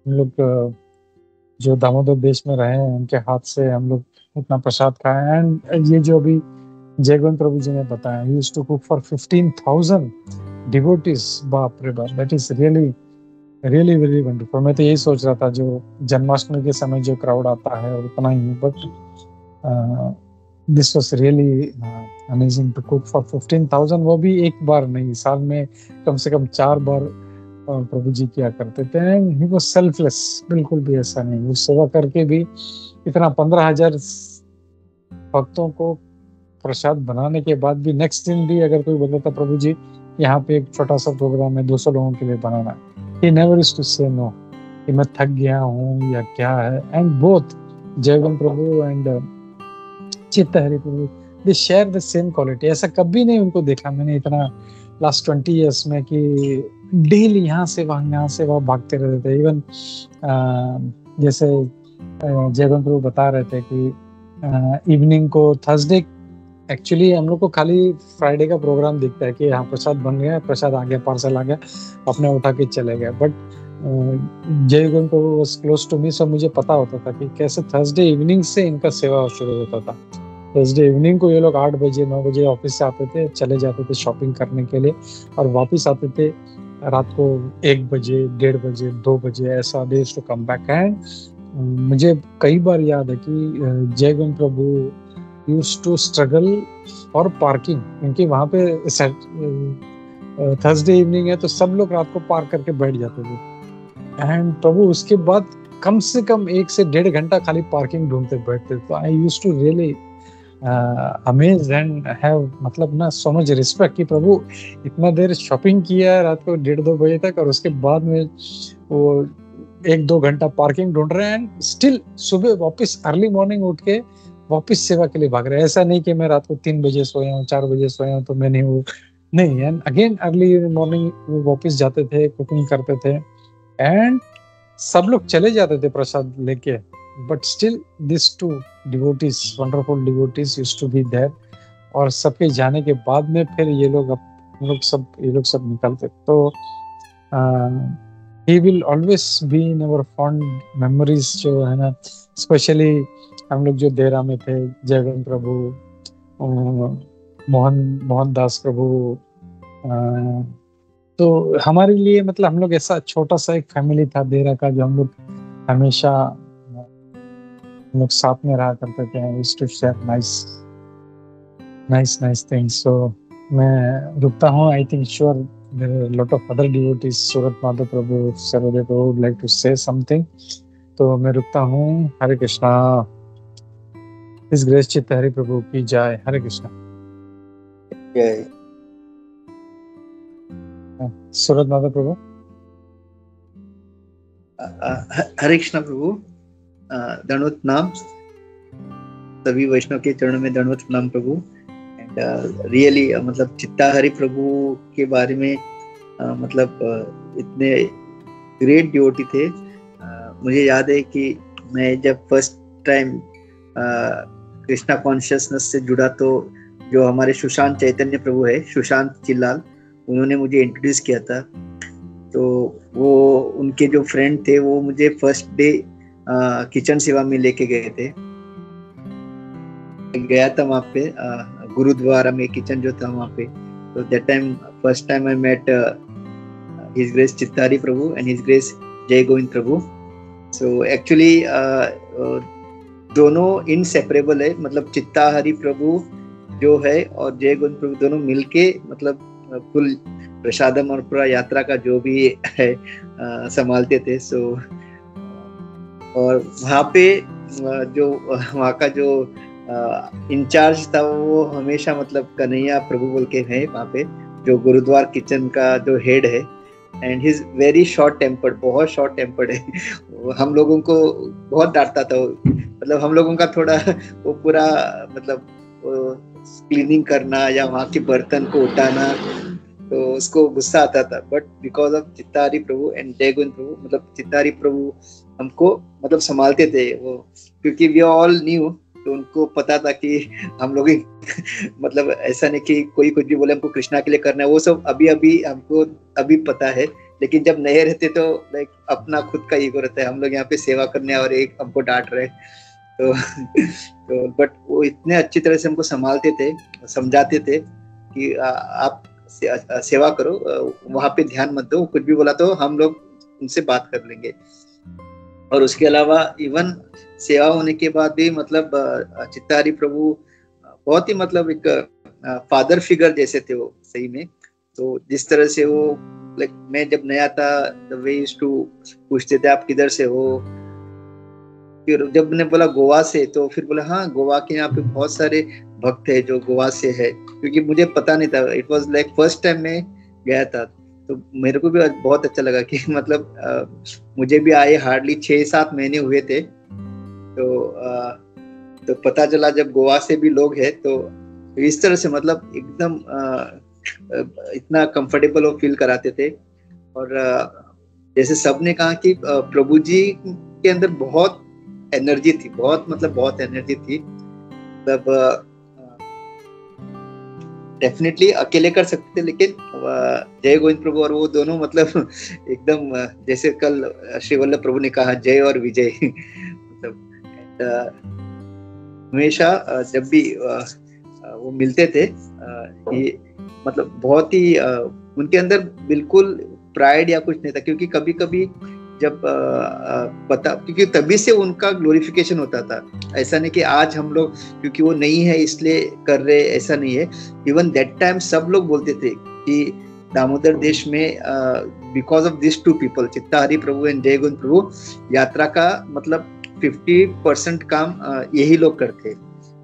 हम लोग जो दामोदर देश में रहे हैं उनके हाथ से हम लोग इतना प्रसाद खाए। एंड ये जो अभी जयगोविंद प्रभु जी ने बताया, he used to cook for 15,000 devotees. बाप रे बाप, that is really really very wonderful. मैं तो यही सोच रहा था जो जन्माष्टमी के समय जो क्राउड आता है उतना ही, but this was really amazing to cook for 15,000, वो भी एक बार नहीं, साल में कम से कम 4 बार प्रभु जी किया करते थे। ही वाज सेल्फलेस, बिल्कुल भी ऐसा नहीं। वो सेवा करके भी इतना 15,000 भक्तों को प्रसाद बनाने के बाद भी नेक्स्ट दिन भी अगर कोई बोलता था प्रभु जी यहाँ पे एक छोटा सा प्रोग्राम है 200 लोगों के लिए बनाना, he never used to say no कि मैं थक गया हूँ या क्या है। And both Jayagovind Prabhu and Chittahari Prabhu, they share the same quality. ऐसा कभी नहीं उनको देखा मैंने इतना लास्ट 20 इयर्स में कि डेली यहाँ से वहाँ भागते रहते थे। इवन जैसे जयगोविंद प्रभु बता रहे थे कि इवनिंग को थर्सडे, एक्चुअली हम लोग को खाली फ्राइडे का प्रोग्राम दिखता है कि यहाँ प्रसाद बन गया, प्रसाद आ गया, पार्सल आ गया, अपने उठा के चले गए। But Jayagovind Prabhu was close to me, so मुझे पता होता था कि कैसे थर्सडे इवनिंग से इनका सेवा शुरू होता था। थर्सडे इवनिंग को ये लोग 8 बजे 9 बजे ऑफिस से आते थे, चले जाते थे शॉपिंग करने के लिए, और वापस आते थे रात को 1 बजे 1:30 बजे 2 बजे, ऐसा they used to come back. And मुझे कई बार याद है कि जयगोविंद प्रभु used to struggle for parking, क्योंकि वहाँ पे थर्सडे इवनिंग है तो सब लोग रात को पार्क करके बैठ जाते थे। एंड प्रभु उसके बाद कम से कम 1 से 1.5 घंटा खाली पार्किंग ढूंढते बैठते। तो I used to really amaze and have मतलब ना सो मच रिस्पेक्ट कि प्रभु इतना देर शॉपिंग किया है रात को 1:30-2 बजे तक, और उसके बाद में वो 1-2 घंटा पार्किंग ढूंढ रहे हैं, एंड स्टिल सुबह वापस अर्ली मॉर्निंग उठ के वापस सेवा के लिए भाग रहे हैं। ऐसा नहीं कि मैं रात को 3 बजे सोया हूँ 4 बजे सोया हूँ तो मैं नहीं हूँ, नहीं। एंड अगेन अर्ली मॉर्निंग वो वापस जाते थे, कुकिंग करते थे, एंड सब लोग चले जाते थे प्रसाद लेके, but still this to devotees, wonderful devotees used to be there. और सबके जाने के बाद में फिर ये लोग सब निकलते। तो he will always be in our fond memories जो है ना, स्पेशली हम लोग जो देरा में थे, जयगोविंद प्रभु, मोहन दास प्रभु, तो हमारे लिए मतलब हम लोग ऐसा छोटा सा एक फैमिली था देरा का, जो हम लोग हमेशा हम लोग साथ में रहा करते थे। We used to share nice things. So मैं रुकता हूँ। I think sure there are a lot of other devotees, Surat Madhav Prabhu, Sarvadeva Prabhu would like to say something. तो मैं रुकता हूँ। हरे कृष्णा। His Grace चित्तहरि प्रभु की जय। हरे कृष्णा। जय। सूरत माधव प्रभु। हरे कृष्णा प्रभु। दंडवत नाम सभी वैष्णव के चरणों में दंडवत प्रणाम प्रभु। रियली मतलब चित्तहरि प्रभु के बारे में मतलब इतने ग्रेट डिवोटी थे। मुझे याद है कि मैं जब फर्स्ट टाइम कृष्णा कॉन्शियसनेस से जुड़ा तो जो हमारे सुशांत चैतन्य प्रभु है, सुशांत चिल्लाल, उन्होंने मुझे इंट्रोड्यूस किया था। तो वो उनके जो फ्रेंड थे वो मुझे फर्स्ट डे किचन सेवा में लेके गए थे। गया था वहाँ पे गुरुद्वारा में किचन जो था वहाँ पे। तो that time first time I met his grace Chittahari Prabhu and his grace Jai Govind Prabhu. So actually दोनों इनसेपरेबल है, मतलब चित्तहरि प्रभु जो है और जय गोविंद प्रभु दोनों मिलके मतलब फुल प्रसादम और पूरा यात्रा का जो भी है संभालते थे। सो और वहाँ पे जो वहाँ का जो इंचार्ज था वो हमेशा मतलब कन्हैया प्रभु बोल के है वहाँ पे, जो गुरुद्वार किचन का जो हेड है, and he is very short tempered, बहुत शॉर्ट टेम्पर्ड है। हम लोगों को बहुत डांटता था, मतलब हम लोगों का थोड़ा वो पूरा मतलब क्लीनिंग करना या वहाँ के बर्तन को उठाना, तो उसको गुस्सा आता था। But because of Chittahari Prabhu and Jai Govind प्रभु, मतलब चित्ताहरी प्रभु हमको मतलब संभालते थे वो, क्योंकि वी ऑल न्यू, तो उनको पता था कि हम लोग मतलब ऐसा नहीं कि कोई कुछ भी बोले हमको कृष्णा के लिए करना है, वो सब अभी अभी हमको अभी पता है। लेकिन जब नए रहते तो लाइक अपना खुद का ईगो रहता है, हम लोग यहाँ पे सेवा करने और एक हमको डांट रहे, तो बट वो इतने अच्छी तरह से हमको संभालते थे, समझाते थे कि आप सेवा करो, वहां पे ध्यान मत दो, कुछ भी बोला तो हम लोग उनसे बात कर लेंगे। और उसके अलावा इवन सेवा होने के बाद भी मतलब चित्ताहरी प्रभु बहुत ही मतलब एक फादर फिगर जैसे थे वो सही में। तो जिस तरह से वो लाइक मैं जब नया था द वे यूज्ड टू पूछते थे आप किधर से हो, फिर जब मैंने बोला गोवा से, तो फिर बोला हाँ गोवा के यहाँ पे बहुत सारे भक्त है जो गोवा से है, क्योंकि मुझे पता नहीं था, it was like first time मैं गया था। तो मेरे को भी बहुत अच्छा लगा कि मतलब मुझे भी आए हार्डली 6-7 महीने हुए थे, तो पता चला जब गोवा से भी लोग हैं, तो इस तरह से मतलब एकदम इतना कंफर्टेबल वो फील कराते थे। और जैसे सबने कहा कि प्रभु जी के अंदर बहुत एनर्जी थी, बहुत मतलब बहुत एनर्जी थी, मतलब डेफिनेटली अकेले कर सकते थे, लेकिन जय गोविंद प्रभु और वो दोनों मतलब एकदम जैसे कल श्री वल्लभ प्रभु ने कहा जय और विजय मतलब हमेशा जब भी वो मिलते थे ये मतलब बहुत ही उनके अंदर बिल्कुल प्राइड या कुछ नहीं था, क्योंकि कभी कभी जब पता, क्योंकि तभी से उनका ग्लोरिफिकेशन होता था। ऐसा नहीं कि आज हम लोग क्योंकि वो नहीं है इसलिए कर रहे, ऐसा नहीं है। इवन दैट टाइम सब लोग बोलते थे कि दामोदर देश में because of this two people Chittahari Prabhu and Jai Govind प्रभु, यात्रा का मतलब 50% काम यही लोग करते।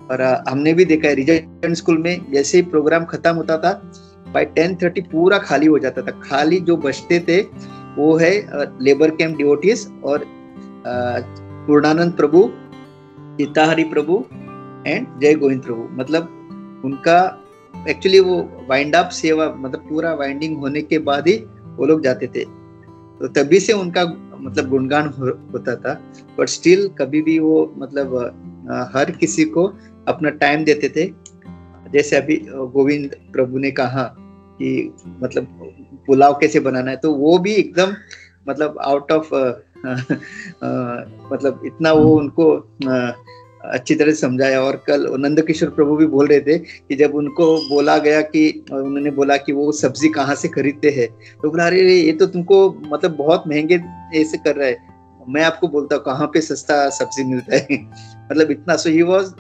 और हमने भी देखा है रिजल्ट स्कूल में जैसे ही प्रोग्राम खत्म होता था बाय 10:30 पूरा खाली हो जाता था। खाली जो बचते थे वो है लेबर कैंप डिवोटीज और पूर्णानंद प्रभु, चित्ताहरी प्रभु एंड जय गोविंद प्रभु। मतलब उनका एक्चुअली वो वाइंड अप सेवा मतलब पूरा वाइंडिंग होने के बाद ही वो लोग जाते थे, तो तभी से उनका मतलब गुणगान होता था। बट स्टिल कभी भी वो मतलब हर किसी को अपना टाइम देते थे। जैसे अभी गोविंद प्रभु ने कहा कि मतलब पुलाव कैसे बनाना है, तो वो भी एकदम मतलब आउट ऑफ मतलब इतना वो उनको अच्छी तरह से समझाया। और कल नंद किशोर प्रभु भी बोल रहे थे कि जब उनको बोला गया कि उन्होंने बोला कि वो सब्जी कहाँ से खरीदते हैं, तो बोला अरे ये तो तुमको मतलब बहुत महंगे ऐसे कर रहा है, मैं आपको बोलता हूँ कहाँ पे सस्ता सब्जी मिलता है मतलब इतना। So he was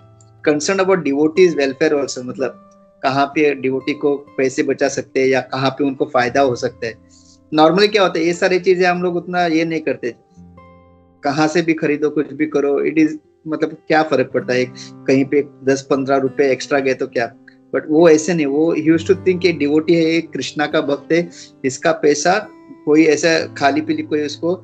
concern about devotees welfare also, मतलब कहाँ पे डिवोटी को पैसे बचा सकते हैं या कहाँ पे उनको फायदा हो सकता है। नॉर्मली क्या होता है ये सारी चीजें हम लोग उतना ये नहीं करते, कहाँ से भी खरीदो कुछ भी करो, इट इज मतलब क्या फर्क पड़ता है, कहीं पे 10-15 रुपए एक्स्ट्रा गए तो क्या। बट वो ऐसे नहीं, वो यूज्ड टू थिंक डिवोटी है, कृष्णा का भक्त है, इसका पैसा कोई ऐसा खाली पीली कोई उसको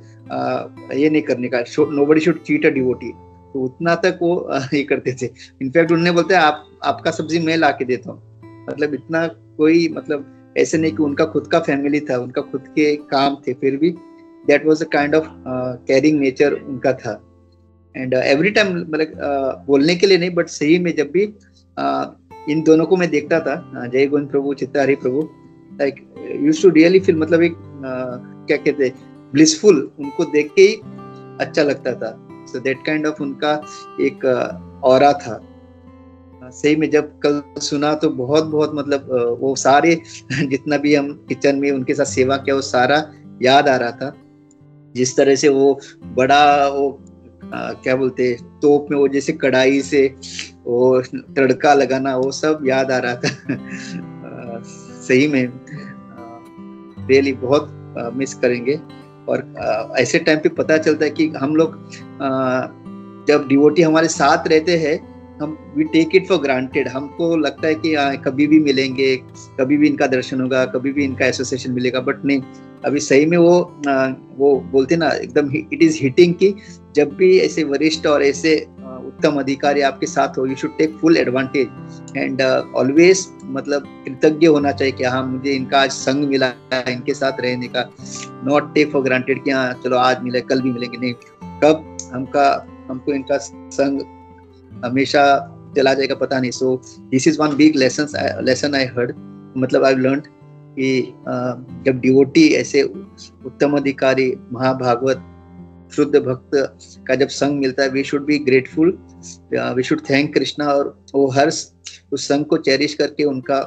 ये नहीं करने का, nobody should cheat a devotee. तो उतना तक वो ये करते थे। इनफैक्ट उन्होंने बोलते हैं आपका सब्जी मैं ला के देता हूँ, मतलब इतना कोई मतलब ऐसे नहीं कि उनका खुद का फैमिली था, उनका खुद के काम थे, फिर भी that was a kind of caring nature उनका था। एंड एवरी टाइम मतलब बोलने के लिए नहीं बट सही में जब भी इन दोनों को मैं देखता था, Jai Govind Prabhu Chittahari Prabhu, like used to really feel मतलब एक क्या कहते हैं ब्लिसफुल, उनको देख के ही अच्छा लगता था। सो दैट काइंड ऑफ उनका एक ऑरा था। सही में जब कल सुना तो बहुत बहुत मतलब वो सारे जितना भी हम किचन में उनके साथ सेवा किया वो सारा याद आ रहा था। जिस तरह से वो बड़ा वो क्या बोलते तोप में वो जैसे कढ़ाई से वो तड़का लगाना, वो सब याद आ रहा था। सही में रियली बहुत मिस करेंगे। और ऐसे टाइम पे पता चलता है कि हम लोग जब डिवोटी हमारे साथ रहते हैं, हम we take it for granted. हमको लगता है कि कभी भी मिलेंगे, कभी भी इनका दर्शन होगा, कभी भी इनका एसोसिएशन मिलेगा, बट नहीं, अभी सही में वो बोलते ना एकदम इट इज हिटिंग कि जब भी ऐसे वरिष्ठ और ऐसे उत्तम अधिकारी आपके साथ हो, you should take full advantage and always मतलब कृतज्ञ होना चाहिए कि हाँ मुझे इनका आज संग मिला, इनके साथ रहने का। नॉट टेक फॉर ग्रांटेड कि हाँ चलो आज मिले कल भी मिलेंगे, नहीं, कब हमको इनका संग हमेशा चला जाएगा पता नहीं। सो this is one big lesson I heard, मतलब आई लर्न कि जब डिवोटी ऐसे उत्तम अधिकारी महाभागवत शुद्ध भक्त का जब संग मिलता है, we should be grateful, we should thank Krishna, और वो हर उस संग को चेरिश करके उनका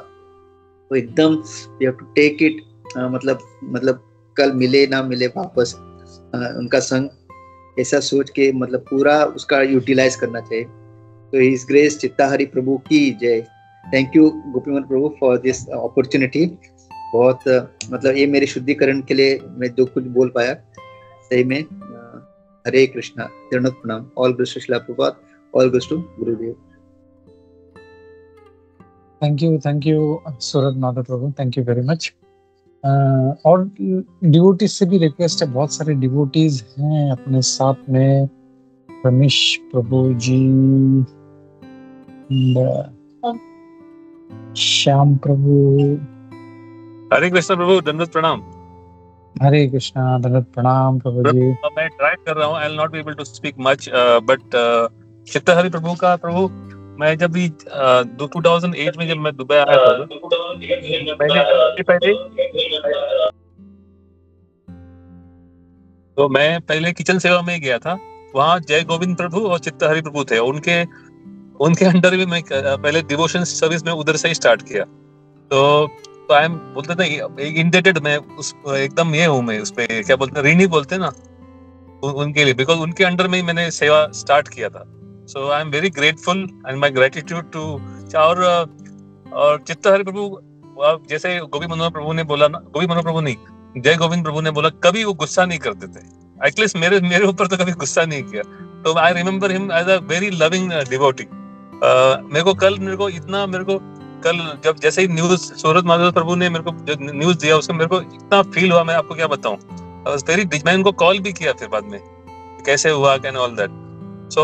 वो एकदम you have to take it, मतलब कल मिले ना मिले वापस उनका संग ऐसा सोच के मतलब पूरा उसका यूटिलाइज करना चाहिए। तो हिज ग्रेस चित्ताहरि प्रभु की जय। Thank you Gopiman Prabhu for this opportunity. बहुत मतलब ये मेरे शुद्धिकरण के लिए मैं जो कुछ बोल पाया सही में। हरे कृष्णा, दंडवत प्रणाम। All glories to Srila Prabhupad, all glories to Gurudev. Thank you Suraj Madhav Prabhu, thank you very much. और डिवोटीज से भी रिक्वेस्ट है, बहुत सारे डिवोटीज हैं अपने साथ में, रमेश प्रभु जी, श्याम प्रभु। हरे कृष्ण प्रभु, दंडवत प्रणाम। हरे कृष्णा, दंडवत प्रणाम प्रभु जी। मैं ट्राई कर रहा हूँ, I will not be able to speak much, but Chittahari Prabhu का प्रभु, मैं जब भी 2008 में जब मैं दुबई आया था, तो मैं पहले किचन सेवा में गया था। वहाँ जय गोविंद प्रभु और चित्तहरि प्रभु थे, उनके अंडर भी मैं पहले डिवोशन सर्विस में उधर से ही स्टार्ट किया। तो आई एम बोलते थे इंडेटेड, मैं उस एकदम ये हूँ, मैं उस पे क्या बोलते हैं, ऋणी बोलते हैं ना उनके लिए, बिकॉज उनके अंडर में ही मैंने सेवा स्टार्ट किया था। So I am very grateful and my gratitude to. और चित्तहरि प्रभु जैसे गोपी मनोहर प्रभु ने बोला ना, गोपी मनोहर प्रभु नहीं, जय गोविंद प्रभु ने बोला, कभी वो गुस्सा नहीं करते थे, एटलीस्ट मेरे ऊपर तो कभी गुस्सा नहीं किया। तो I remember him as a very loving devotee. मेरे को कल जब जैसे ही न्यूज सूरज माधव प्रभु ने मेरे को जो न्यूज दिया, उसको मेरे को इतना फील हुआ, मैं आपको क्या बताऊं। मैं उनको कॉल भी किया फिर बाद में, कैसे हुआ and all that. So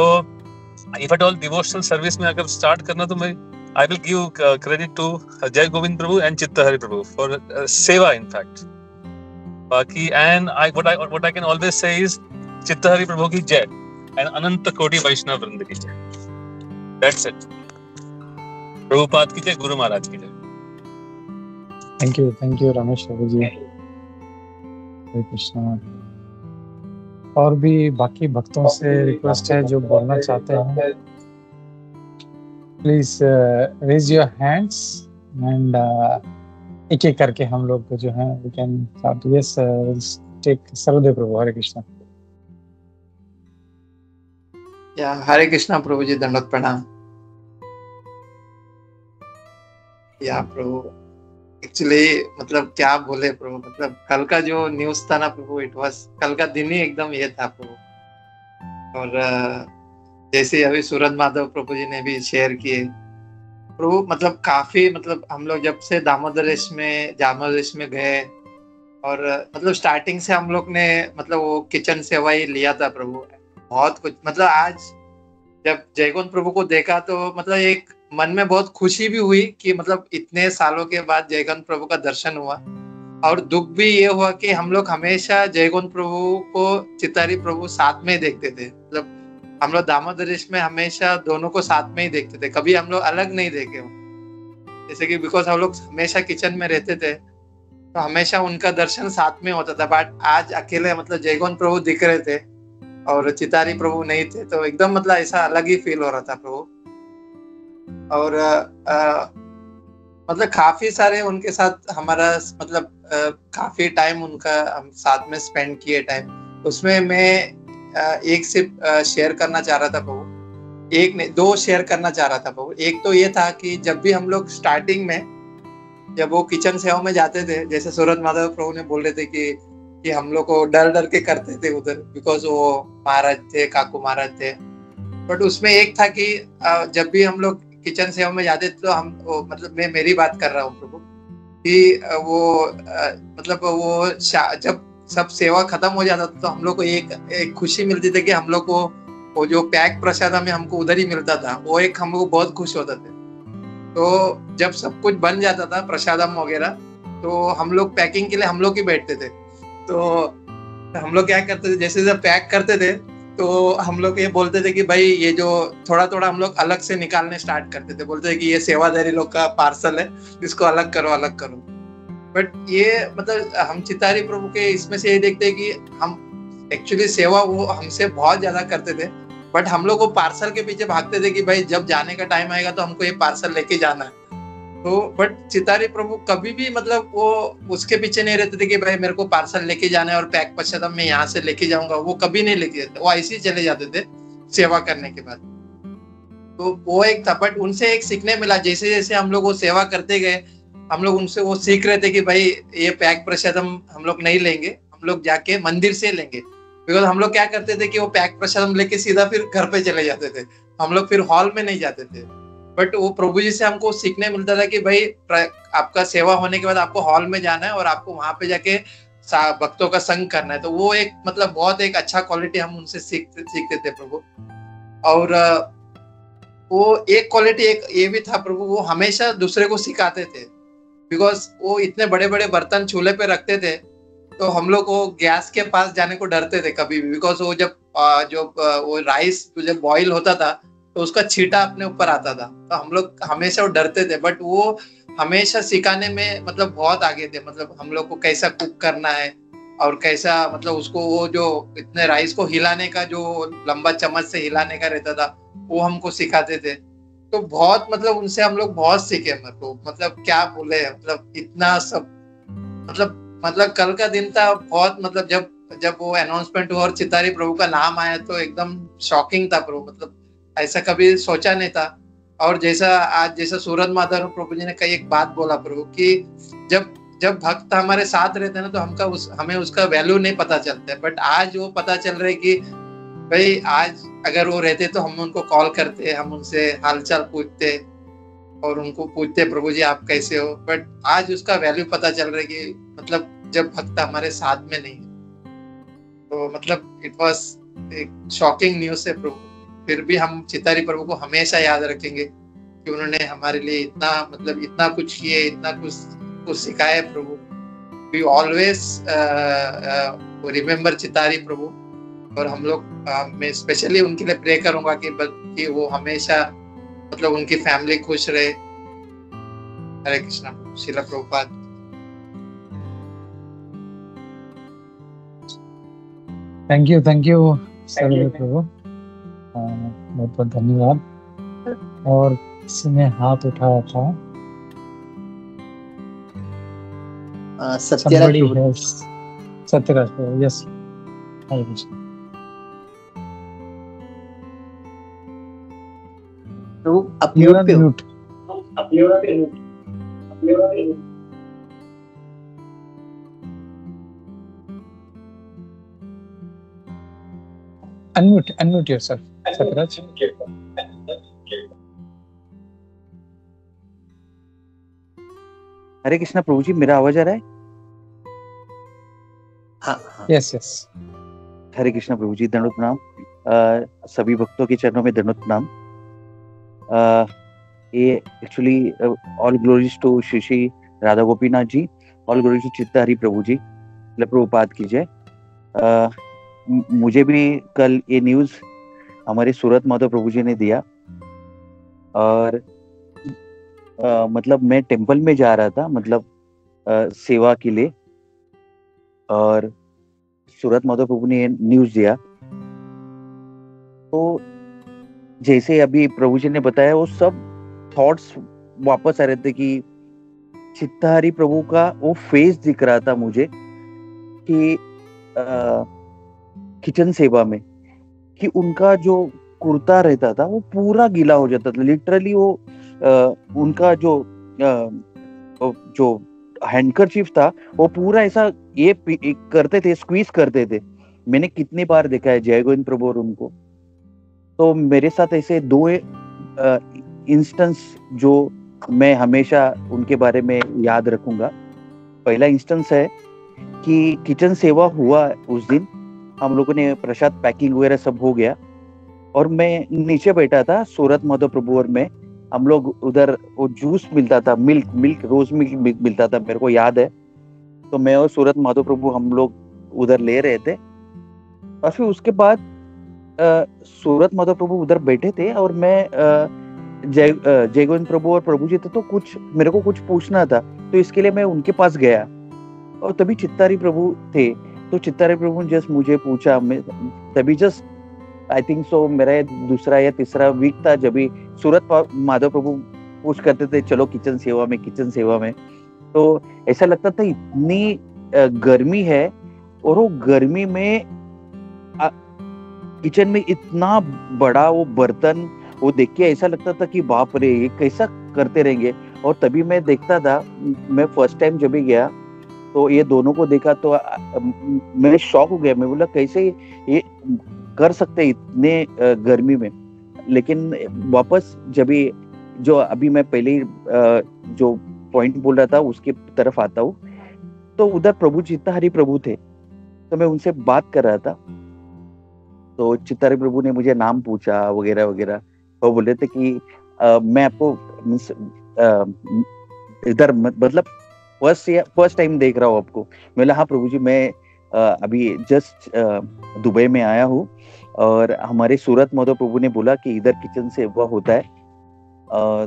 if at all devotional service में अगर स्टार्ट करना, तो मैं I will give credit to Jai Govind Prabhu and Chittahari Prabhu for seva in fact. बाकी and what I can always say is Chittahari Prabhu की जय एंड अनंत कोटि वैष्णव वृंद की जय। That's it. प्रभुपाद की जय, गुरु महाराज की जय। थैंक यू रमेश प्रभु जी। हरे कृष्णा। और भी बाकी भक्तों से रिक्वेस्ट है जो बोलना चाहते हैं, please raise your hands and एक एक करके हम लोग जो है we can start. Yes, take Sarvadev Prabhu. Hare Krishna. या हरे कृष्णा प्रभु जी, दंडवत प्रणाम। या प्रभु एक्चुअली मतलब क्या बोले प्रभु, मतलब कल का जो न्यूज था ना प्रभु, इट वाज कल का दिन ही एकदम ये था प्रभु। और जैसे अभी सूरज माधव प्रभु जी ने भी शेयर किए प्रभु, मतलब काफी मतलब हम लोग जब से दामोदरेश में गए, और मतलब स्टार्टिंग से हम लोग ने मतलब वो किचन सेवा ही लिया था प्रभु। बहुत कुछ मतलब आज जब जयगोविंद प्रभु को देखा तो मतलब एक मन में बहुत खुशी भी हुई कि मतलब इतने सालों के बाद जयगोविंद प्रभु का दर्शन हुआ। और दुख भी ये हुआ कि हम लोग हमेशा जयगोविंद प्रभु को चित्तहरि प्रभु साथ में ही देखते थे। मतलब हम लोग दामोदरेश में हमेशा दोनों को साथ में ही देखते थे, कभी हम लोग अलग नहीं देखे हो। जैसे कि बिकॉज हम लोग हमेशा किचन में रहते थे तो हमेशा उनका दर्शन साथ में होता था। बट आज अकेले मतलब जयगोविंद प्रभु दिख रहे थे और चित्तहरि प्रभु नहीं थे, तो एकदम मतलब ऐसा अलग ही फील हो रहा था प्रभु। और मतलब काफी सारे उनके साथ हमारा मतलब काफी टाइम उनका हम साथ में स्पेंड किए टाइम। उसमें मैं एक सिर्फ शेयर करना चाह रहा था प्रभु, एक नहीं दो शेयर करना चाह रहा था प्रभु। एक तो ये था कि जब भी हम लोग स्टार्टिंग में जब वो किचन सेवा में जाते थे, जैसे सूरज माधव प्रभु ने बोल रहे थे कि कि हम लोग को डर डर के करते थे उधर, बिकॉज वो महाराज थे, काकू महाराज थे। बट उसमें एक था कि जब भी हम लोग किचन सेवा में जाते थे तो हम मतलब मैं मेरी बात कर रहा हूँ प्रभु, कि वो मतलब वो जब सब सेवा खत्म हो जाता था तो हम लोग को एक खुशी मिलती थी कि हम लोग को वो जो पैक प्रसाद में हमको उधर ही मिलता था, वो एक हम लोग बहुत खुश होते थे। तो जब सब कुछ बन जाता था प्रसादम वगैरह, तो हम लोग पैकिंग के लिए हम लोग ही बैठते थे। तो हम लोग क्या करते थे, जैसे जब पैक करते थे तो हम लोग ये बोलते थे कि भाई ये जो थोड़ा थोड़ा हम लोग अलग से निकालने स्टार्ट करते थे, बोलते थे कि ये सेवादारी लोग का पार्सल है, इसको अलग करो अलग करो। बट ये मतलब हम चित्ताहरी प्रभु के इसमें से ये देखते हैं कि हम एक्चुअली सेवा वो हमसे बहुत ज्यादा करते थे, बट हम लोग वो पार्सल के पीछे भागते थे कि भाई जब जाने का टाइम आएगा तो हमको ये पार्सल लेके जाना है। तो बट चित्ताहरी प्रभु कभी भी मतलब वो उसके पीछे नहीं रहते थे कि भाई मेरे को पार्सल लेके जाना है और पैक पश्चात मैं यहाँ से लेके जाऊंगा, वो कभी नहीं लेके जाते, वो ऐसे ही चले जाते थे सेवा करने के बाद। तो वो एक था, बट उनसे एक सीखने मिला, जैसे जैसे हम लोग वो सेवा करते गए हम लोग उनसे वो सीख रहे थे कि भाई ये पैक प्रसाद हम लोग नहीं लेंगे, हम लोग जाके मंदिर से लेंगे। बिकॉज हम लोग क्या करते थे कि वो पैक प्रसाद लेके सीधा फिर घर पे चले जाते थे, हम लोग फिर हॉल में नहीं जाते थे। बट वो प्रभु जी से हमको सीखने मिलता था कि भाई आपका सेवा होने के बाद आपको हॉल में जाना है और आपको वहां पे जाके भक्तों का संग करना है। तो वो एक मतलब बहुत एक अच्छा क्वालिटी हम उनसे सीखते थे प्रभु। और वो एक क्वालिटी एक ये भी था प्रभु, वो हमेशा दूसरे को सिखाते थे। बिकॉज वो इतने बड़े बड़े बर्तन चूल्हे पे रखते थे तो हम लोग वो गैस के पास जाने को डरते थे कभी भी, बिकॉज वो जब वो राइस जब बॉईल होता था तो उसका छींटा अपने ऊपर आता था, तो हम लोग हमेशा वो डरते थे। बट वो हमेशा सिखाने में मतलब बहुत आगे थे, मतलब हम लोग को कैसा कुक करना है और कैसा मतलब उसको वो जो इतने राइस को हिलाने का जो लंबा चम्मच से हिलाने का रहता था वो हमको सिखाते थे। तो बहुत मतलब उनसे हम लोग बहुत सीखे, मतलब क्या बोले, मतलब इतना सब मतलब कल का दिन था बहुत, मतलब जब वो अनाउंसमेंट हुआ और चित्ताहरी प्रभु का नाम आया तो एकदम शॉकिंग था प्रभु, मतलब ऐसा कभी सोचा नहीं था। और जैसा सूरज माधव प्रभु जी ने कई एक बात बोला प्रभु कि जब भक्त हमारे साथ रहते हैं ना तो हमें उसका वैल्यू नहीं पता चलता है। बट आज वो पता चल रहा है कि भाई आज अगर वो रहते तो हम उनको कॉल करते, हम उनसे हालचाल पूछते और उनको पूछते प्रभु जी आप कैसे हो। बट आज उसका वैल्यू पता चल रहा है कि मतलब जब भक्त हमारे साथ में नहीं है, तो मतलब इट वाज एक शॉकिंग न्यूज़ है प्रभु। फिर भी हम चित्ताहरी प्रभु को हमेशा याद रखेंगे कि उन्होंने हमारे लिए इतना कुछ किए, इतना कुछ सिखाया प्रभु। वी ऑलवेज रिमेम्बर चित्ताहरी प्रभु। और हम लोग मैं स्पेशली उनके लिए प्रे करूंगा कि वो हमेशा मतलब उनकी फैमिली खुश रहे। हरे कृष्णा। श्रील प्रभुपाद। थैंक यू सर्व प्रभु, बहुत बहुत धन्यवाद। और किसी ने हाथ उठाया था, सत्यराज प्रभु। सत्यराज प्रभु, यस। हरे कृष्ण प्रभु, आप म्यूट पे हो। Unmute yourself, Satraj. हरे कृष्णा प्रभु जी, मेरा आवाज आ रहा है? हाँ। यस। हरे कृष्णा प्रभु जी, दंडवत प्रणाम। सभी भक्तों के चरणों में दंडवत प्रणाम। ये actually all glories to Shri Radha Gopinath ji, all glories to Chittahari Prabhu ji, Prabhupad की जय। मुझे भी कल ये न्यूज़ हमारे सूरज माधव प्रभु जी ने दिया। और मतलब मैं टेंपल में जा रहा था, मतलब सेवा के लिए, और सूरज माधव प्रभु ने न्यूज़ दिया। तो जैसे अभी प्रभु जी ने बताया वो सब थॉट्स वापस आ रहे थे कि चित्ताहरी प्रभु का वो फेस दिख रहा था मुझे कि किचन सेवा में, कि उनका जो कुर्ता रहता था वो पूरा गीला हो जाता था। लिटरली वो उनका जो हैंडकरचीफ था वो पूरा ऐसा ये करते थे, स्क्वीज करते थे। मैंने कितनी बार देखा है जय गोविंद प्रभु और उनको। तो मेरे साथ ऐसे दो इंस्टेंस जो मैं हमेशा उनके बारे में याद रखूंगा। पहला इंस्टेंस है कि किचन सेवा हुआ उस दिन, हम लोगों ने प्रसाद पैकिंग वगैरह सब हो गया और मैं नीचे बैठा था, सूरत माधव प्रभु और मैं, हम लोग उधर वो जूस मिलता था, मिल्क रोज मिल्क मिलता था, मेरे को याद है। तो मैं और सूरत माधव प्रभु हम लोग उधर ले रहे थे और फिर उसके बाद सूरत माधव प्रभु उधर बैठे थे और मैं जय गोविंद प्रभु और प्रभु जी थे, तो कुछ मेरे को कुछ पूछना था, तो इसके लिए मैं उनके पास गया और तभी चित्तारी प्रभु थे। तो चित्तारी प्रभु ने जस्ट मुझे पूछा, मैं तभी जस्ट आई थिंक सो मेरा दूसरा या तीसरा वीक था जब भी सूरत माधव प्रभु पूछ करते थे चलो किचन सेवा में, किचन सेवा में। तो ऐसा लगता था इतनी गर्मी है और वो गर्मी में किचन में इतना बड़ा वो बर्तन वो देख के ऐसा लगता था कि बाप रे ये कैसा करते रहेंगे। और तभी मैं देखता था, मैं फर्स्ट टाइम जब भी गया तो ये दोनों को देखा तो मैं शॉक हो गया। मैं बोला कैसे ये कर सकते इतने गर्मी में। लेकिन वापस जब भी जो अभी मैं पहले जो पॉइंट बोल रहा था उसके तरफ आता हूँ, तो उधर प्रभु चित्तहरी प्रभु थे, तो मैं उनसे बात कर रहा था। तो चित्तहरी प्रभु ने मुझे नाम पूछा वगैरह वगैरह। वो बोले थे कि मैं आपको इधर मतलब फर्स्ट टाइम देख रहा हूँ आपको। मैं बोला हाँ प्रभु जी, मैं अभी जस्ट दुबई में आया हूँ और हमारे सूरत माधव प्रभु ने बोला कि इधर किचन सेवा होता है।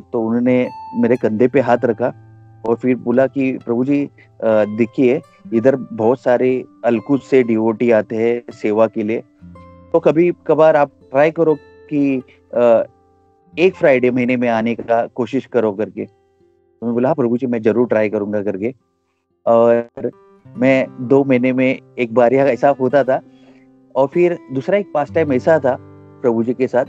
तो उन्होंने मेरे कंधे पे हाथ रखा और फिर बोला कि प्रभु जी देखिए इधर बहुत सारे अलकुच से डिवोटी आते हैं सेवा के लिए, तो कभी कभार आप ट्राई करो कि एक फ्राइडे महीने में आने का कोशिश करो करके। तो मैं बोला हाँ प्रभु जी मैं जरूर ट्राई करूंगा करके। और मैं 2 महीने में एक बार यह ऐसा होता था। और फिर दूसरा एक पास टाइम ऐसा था प्रभु जी के साथ,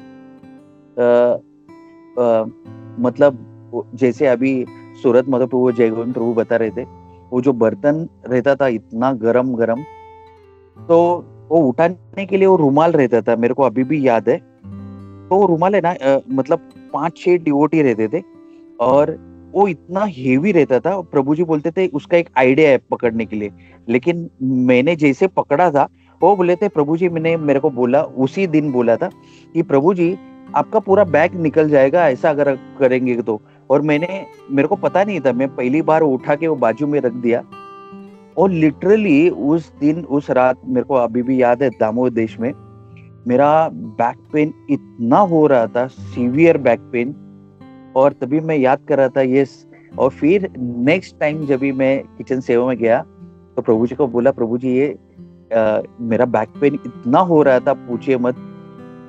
मतलब जैसे अभी सूरत माधव प्रभु जय गोविंद प्रभु बता रहे थे, वो जो बर्तन रहता था इतना गरम गरम, तो वो उठाने के लिए वो रुमाल रहता था, मेरे को अभी भी याद है। तो वो रुमाल है ना मतलब 5-6 डिवोटी रहते थे और वो इतना हेवी रहता था। प्रभु जी बोलते थे उसका एक आइडिया है पकड़ने के लिए, लेकिन मैंने जैसे पकड़ा था वो बोले थे प्रभु जी, मैंने मेरे को बोला उसी दिन बोला था कि प्रभु जी आपका पूरा बैग निकल जाएगा ऐसा अगर करेंगे तो। और मेरे को पता नहीं था, मैं पहली बार उठा के वो बाजू में रख दिया और लिटरली उस दिन उस रात मेरे को अभी भी याद है, दामोदर देश में मेरा बैक पेन इतना हो रहा था, सीवियर बैक पेन। और तभी मैं याद कर रहा था यस। और फिर नेक्स्ट टाइम जब भी मैं किचन सेवा में गया तो प्रभु जी को बोला प्रभु जी ये मेरा बैक पेन इतना हो रहा था पूछिए मत।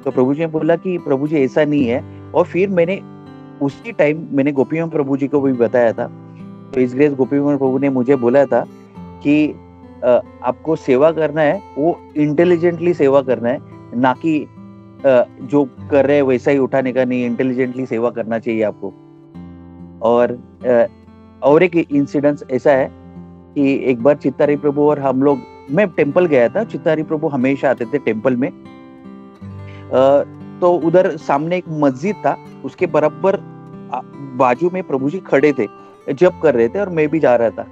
तो प्रभु जी ने बोला कि प्रभु जी ऐसा नहीं है। और फिर मैंने उसी टाइम मैंने गोपीनाथ प्रभु जी को भी बताया था। तो इस ग्रेस गोपीनाथ प्रभु ने मुझे बोला था कि आपको सेवा करना है वो इंटेलिजेंटली सेवा करना है, ना कि जो कर रहे हैं वैसा ही उठाने का नहीं, इंटेलिजेंटली सेवा करना चाहिए आपको। और एक इंसिडेंस ऐसा है कि एक बार चित्तारी प्रभु और हम लोग, मैं टेम्पल गया था, चित्तारी प्रभु हमेशा आते थे टेम्पल में। तो उधर सामने एक मस्जिद था, उसके बराबर बाजू में प्रभु जी खड़े थे, जप कर रहे थे और मैं भी जा रहा था।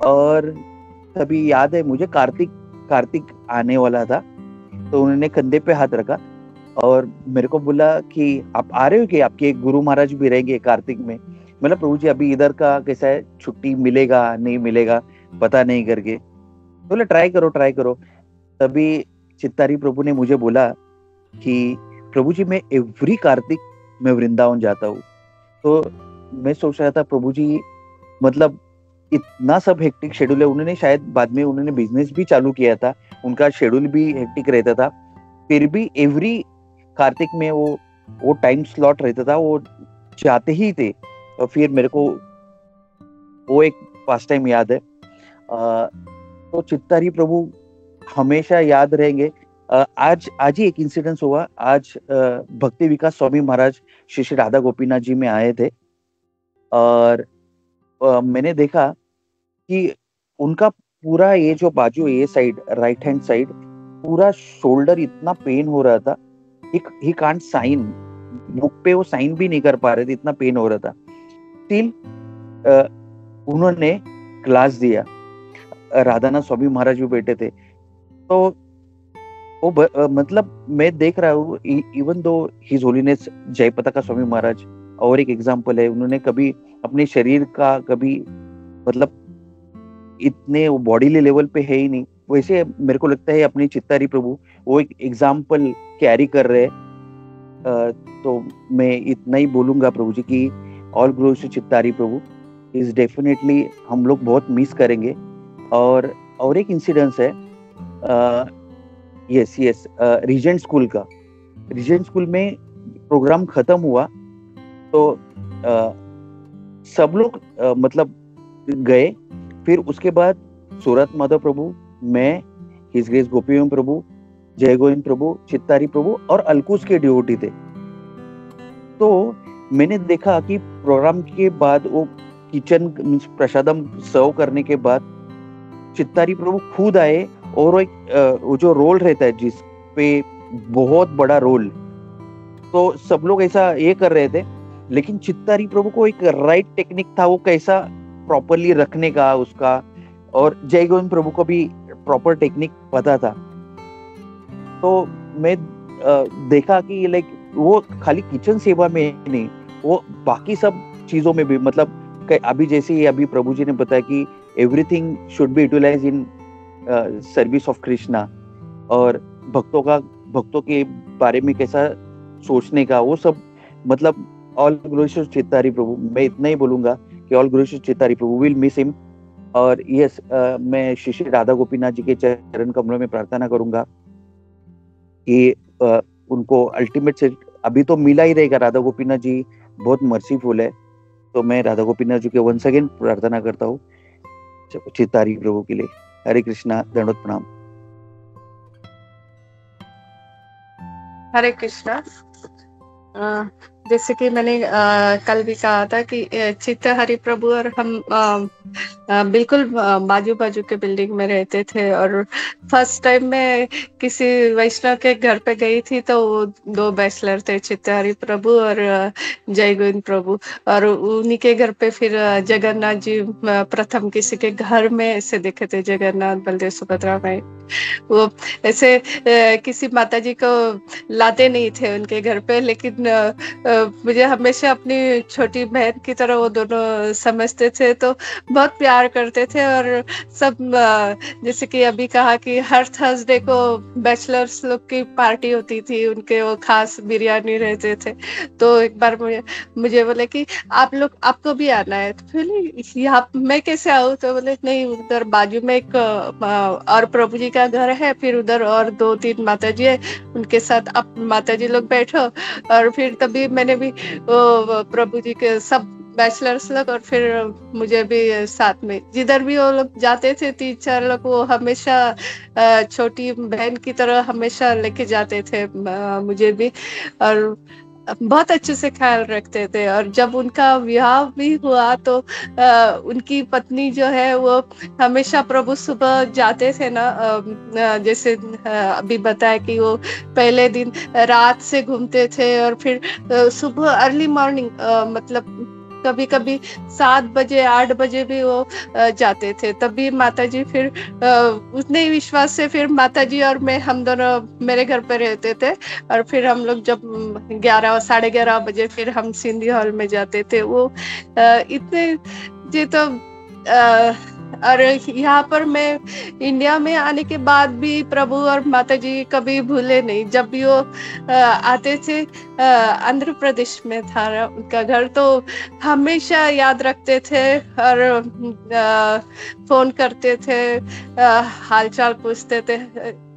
और तभी याद है मुझे कार्तिक आने वाला था, तो उन्होंने कंधे पे हाथ रखा और मेरे को बोला कि आप आ रहे हो कि आपके गुरु महाराज भी रहेंगे कार्तिक में। मतलब प्रभु जी अभी इधर का कैसा है, छुट्टी मिलेगा नहीं मिलेगा पता नहीं करके। बोले ट्राई करो। तभी चित्तारी प्रभु ने मुझे बोला कि प्रभु जी मैं एवरी कार्तिक में वृंदावन जाता हूँ। तो मैं सोच रहा था प्रभु जी मतलब इतना सब हेक्टिक शेड्यूल है। उन्होंने शायद बाद में उन्होंने बिजनेस भी चालू किया था, उनका शेड्यूल भी हेक्टिक रहता था, फिर भी एवरी कार्तिक में वो टाइम स्लॉट रहता था, वो चाहते ही थे। और फिर मेरे को वो एक पास टाइम याद है। तो चित्तारी प्रभु हमेशा याद रहेंगे। आज ही एक इंसिडेंस हुआ। आज भक्ति विकास स्वामी महाराज श्री राधा गोपीनाथ जी में आए थे और मैंने देखा कि उनका पूरा ये जो बाजू, ये साइड, राइट हैंड साइड, पूरा शोल्डर इतना पेन हो रहा था, ही कांट साइन, बुक पे वो साइन भी नहीं कर पा रहे थे, इतना पेन हो रहा था। स्टिल उन्होंने क्लास दिया, राधानाथ स्वामी महाराज भी बैठे थे। तो वो मतलब मैं देख रहा हूँ, even though his holiness जयपताका Swami Maharaj और एक एग्जाम्पल है, उन्होंने कभी अपने शरीर का कभी मतलब इतने बॉडी लेवल पे है ही नहीं, वैसे मेरे को लगता है अपनी चित्तारी प्रभु वो एक एग्जाम्पल कैरी कर रहे हैं। तो मैं इतना ही बोलूंगा प्रभु जी की all glories to Chittahari Prabhu is definitely हम लोग बहुत मिस करेंगे। और एक इंसिडेंस है, यस रीजेंट स्कूल का, रीजेंट स्कूल में प्रोग्राम खत्म हुआ तो सब लोग मतलब गए, फिर उसके बाद सूरत माधव प्रभु, मैं, हिज ग्रेस गोपी प्रभु, जय गोविंद प्रभु, चित्तारी प्रभु और अलकुस के डिवोटी थे। तो मैंने देखा कि प्रोग्राम के बाद वो किचन प्रसादम सर्व करने के बाद चित्तारी प्रभु खुद आए और वो जो रोल रहता है जिस पे बहुत बड़ा रोल, तो सब लोग ऐसा ये कर रहे थे, लेकिन चित्तारी प्रभु को एक राइट टेक्निक था वो कैसा प्रॉपरली रखने का उसका, और जय गोविंद प्रभु को भी प्रॉपर टेक्निक पता था। तो मैं देखा कि लाइक वो खाली किचन सेवा में नहीं, वो बाकी सब चीजों में भी, मतलब अभी जैसे अभी प्रभु जी ने बताया कि everything should be utilize in service of Krishna, और भक्तों के बारे में कैसा सोचने का, वो सब मतलब all glories to Chittahari Prabhu. मैं इतना ही बोलूंगा कि all glories to Chittahari Prabhu, will miss him. और यस, मैं श्री श्री राधा गोपीनाथ जी के चरण कमलों में प्रार्थना करूंगा कि उनको अल्टीमेट से अभी तो मिला ही रहेगा, राधा गोपीनाथ जी बहुत मर्सीफुल है। तो मैं राधा गोपीनाथ जी के वंस अगेन प्रार्थना करता हूँ चित्तारी प्रभु के लिए। हरे कृष्णा, दंडवत प्रणाम। हरे कृष्णा। जैसे कि मैंने कल भी कहा था कि चित्तहरि प्रभु और हम बिल्कुल बाजू बाजू के बिल्डिंग में रहते थे, और फर्स्ट टाइम मैं किसी वैष्णव के घर पे गई थी तो वो दो बैचलर थे, चित्तहरि प्रभु और जय गोविंद प्रभु, और उन्हीं के घर पे फिर जगन्नाथ जी प्रथम किसी के घर में ऐसे देखे थे, जगन्नाथ बलदेव सुभद्रा में। वो ऐसे किसी माता जी को लाते नहीं थे उनके घर पे, लेकिन मुझे हमेशा अपनी छोटी बहन की तरह वो दोनों समझते थे, तो बहुत प्यार करते थे। और सब जैसे कि अभी कहा कि हर थर्सडे को बैचलर्स लोग की पार्टी होती थी, उनके वो खास बिरयानी रहते थे। तो एक बार मुझे बोले कि आप लोग, आपको भी आना है। तो फिर यहाँ मैं कैसे आऊँ? तो बोले नहीं, उधर बाजू में एक और प्रभु जी का घर है, फिर उधर और 2-3 माता जी है, उनके साथ आप माता जी लोग बैठो। और फिर तभी मैंने भी प्रभु जी के सब बैचलर्स लोग, और फिर मुझे भी साथ में, जिधर भी वो लोग जाते थे 3-4 लोग, वो हमेशा छोटी बहन की तरह हमेशा लेके जाते थे मुझे भी, और बहुत अच्छे से ख्याल रखते थे। और जब उनका विवाह भी हुआ तो उनकी पत्नी जो है वो हमेशा प्रभु सुबह जाते थे ना, जैसे अभी बताया कि वो पहले दिन रात से घूमते थे, और फिर सुबह अर्ली मॉर्निंग, मतलब कभी कभी 7 बजे 8 बजे भी वो जाते थे। तभी माताजी फिर उतने ही विश्वास से फिर माताजी और मैं, हम दोनों मेरे घर पे रहते थे, और फिर हम लोग जब 11 साढ़े 11 बजे फिर हम सिंधी हॉल में जाते थे। वो इतने जी तो और यहाँ पर मैं इंडिया में आने के बाद भी प्रभु और माता जी कभी भूले नहीं। जब भी वो आते थे, आंध्र प्रदेश में था उनका घर, तो हमेशा याद रखते थे और फोन करते थे, हालचाल पूछते थे।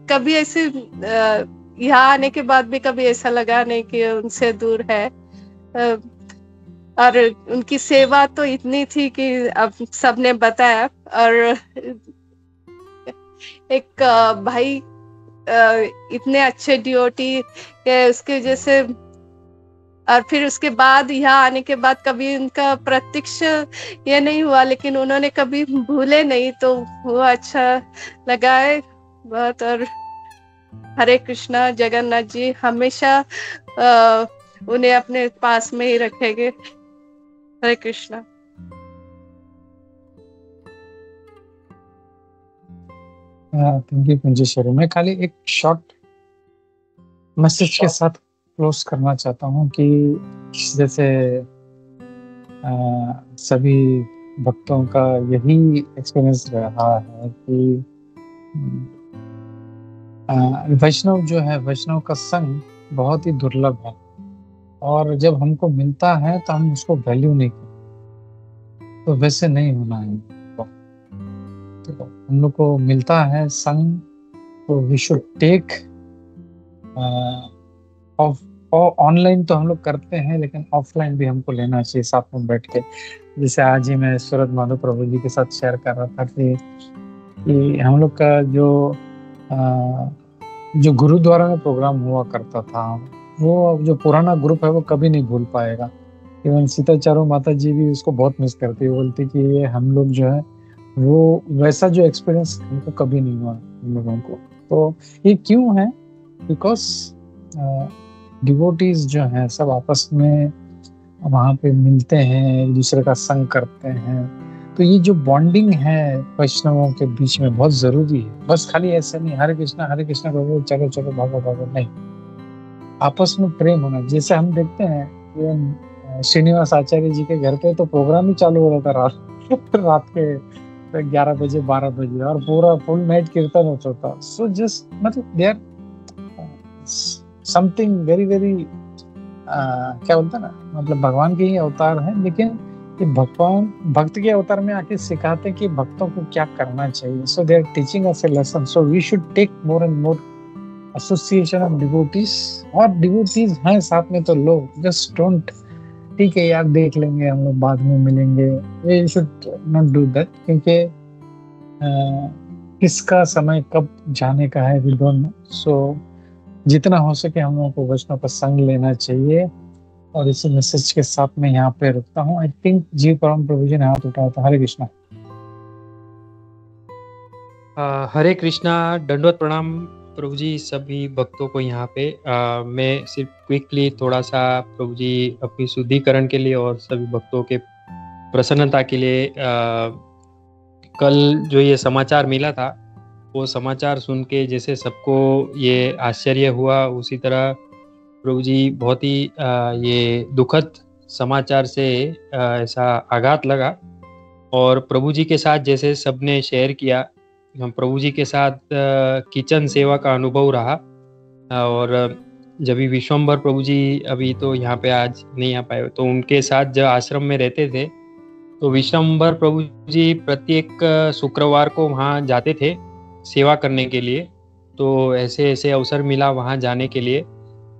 कभी ऐसे यहाँ आने के बाद भी कभी ऐसा लगा नहीं कि उनसे दूर है। और उनकी सेवा तो इतनी थी कि अब सबने बताया। और एक भाई इतने अच्छे डिओटी के, उसके जैसे और फिर उसके बाद यहाँ आने के बाद कभी उनका प्रत्यक्ष ये नहीं हुआ, लेकिन उन्होंने कभी भूले नहीं, तो वो अच्छा लगा है बहुत। और हरे कृष्णा, जगन्नाथ जी हमेशा उन्हें अपने पास में ही रखेंगे। हरे कृष्णा। Thank you Kunjeshwari. मैं खाली एक शॉर्ट मैसेज के साथ क्लोज करना चाहता हूँ कि जैसे सभी भक्तों का यही एक्सपीरियंस रहा है कि वैष्णव जो है, वैष्णव का संग बहुत ही दुर्लभ है, और जब हमको मिलता है तो हम उसको वैल्यू नहीं करते। तो वैसे नहीं होना है। तो हम लोग को मिलता है संग, तो वी शुड टेक ऑनलाइन तो हम लोग करते हैं, लेकिन ऑफलाइन भी हमको लेना चाहिए साथ में बैठ के। जैसे आज ही मैं सूरत माधव प्रभु जी के साथ शेयर कर रहा था कि हम लोग का जो गुरुद्वारा में प्रोग्राम हुआ करता था, वो जो पुराना ग्रुप है वो कभी नहीं भूल पाएगा। इवन सीताचारू माता जी भी उसको बहुत मिस करती है, बोलती कि ये हम लोग जो है वो वैसा जो एक्सपीरियंस हमको कभी नहीं हुआ हम लोगों को। तो ये क्यों है? बिकॉज डिवोटीज जो हैं सब आपस में वहाँ पे मिलते हैं, एक दूसरे का संग करते हैं। तो ये जो बॉन्डिंग है वैष्णवों के बीच में बहुत जरूरी है। बस खाली ऐसे नहीं हरे कृष्णा प्रभु चलो चलो भागो भागो, नहीं, आपस में प्रेम होना। जैसे हम देखते हैं श्रीनिवास आचार्य जी के घर पे तो प्रोग्राम ही चालू हो रहा था रात के 11 बजे 12 बजे, और पूरा फुल नाइट कीर्तन होता था। सो जस्ट मतलब they are something very very क्या बोलते हैं ना, मतलब भगवान के ही अवतार है, लेकिन ये भगवान भक्त के अवतार में आके सिखाते हैं कि भक्तों को क्या करना चाहिए। So they are teaching us a lesson. So we should take more and more association of devotees, और डिवोटीज हैं साथ में तो लो, जस्ट डोंट ठीक है यार देख लेंगे हम लोग बाद में मिलेंगे, we should not do that, क्योंकि किसका समय कब जाने का है वी डोंट नो। सो जितना हो सके हम लोगों को वैष्णव का संग लेना चाहिए। और इसी मैसेज के साथ मैं यहाँ पे रुकता हूँ। आई थिंक जी परम प्रभु जी ने हाथ उठाया था। हरे कृष्णा। हरे कृष्णा, दंडवत प्रणाम प्रभु जी सभी भक्तों को यहाँ पे। मैं सिर्फ क्विकली थोड़ा सा प्रभु जी अपनी शुद्धिकरण के लिए और सभी भक्तों के प्रसन्नता के लिए कल जो ये समाचार मिला था, वो समाचार सुन के जैसे सबको ये आश्चर्य हुआ, उसी तरह प्रभु जी बहुत ही ये दुखद समाचार से ऐसा आघात लगा। और प्रभु जी के साथ जैसे सबने शेयर किया, प्रभु जी के साथ किचन सेवा का अनुभव रहा। और जब भी विश्वम्भर प्रभु जी अभी तो यहाँ पे आज नहीं आ पाए, तो उनके साथ जब आश्रम में रहते थे तो विश्वम्भर प्रभु जी प्रत्येक शुक्रवार को वहाँ जाते थे सेवा करने के लिए। तो ऐसे ऐसे अवसर मिला वहाँ जाने के लिए।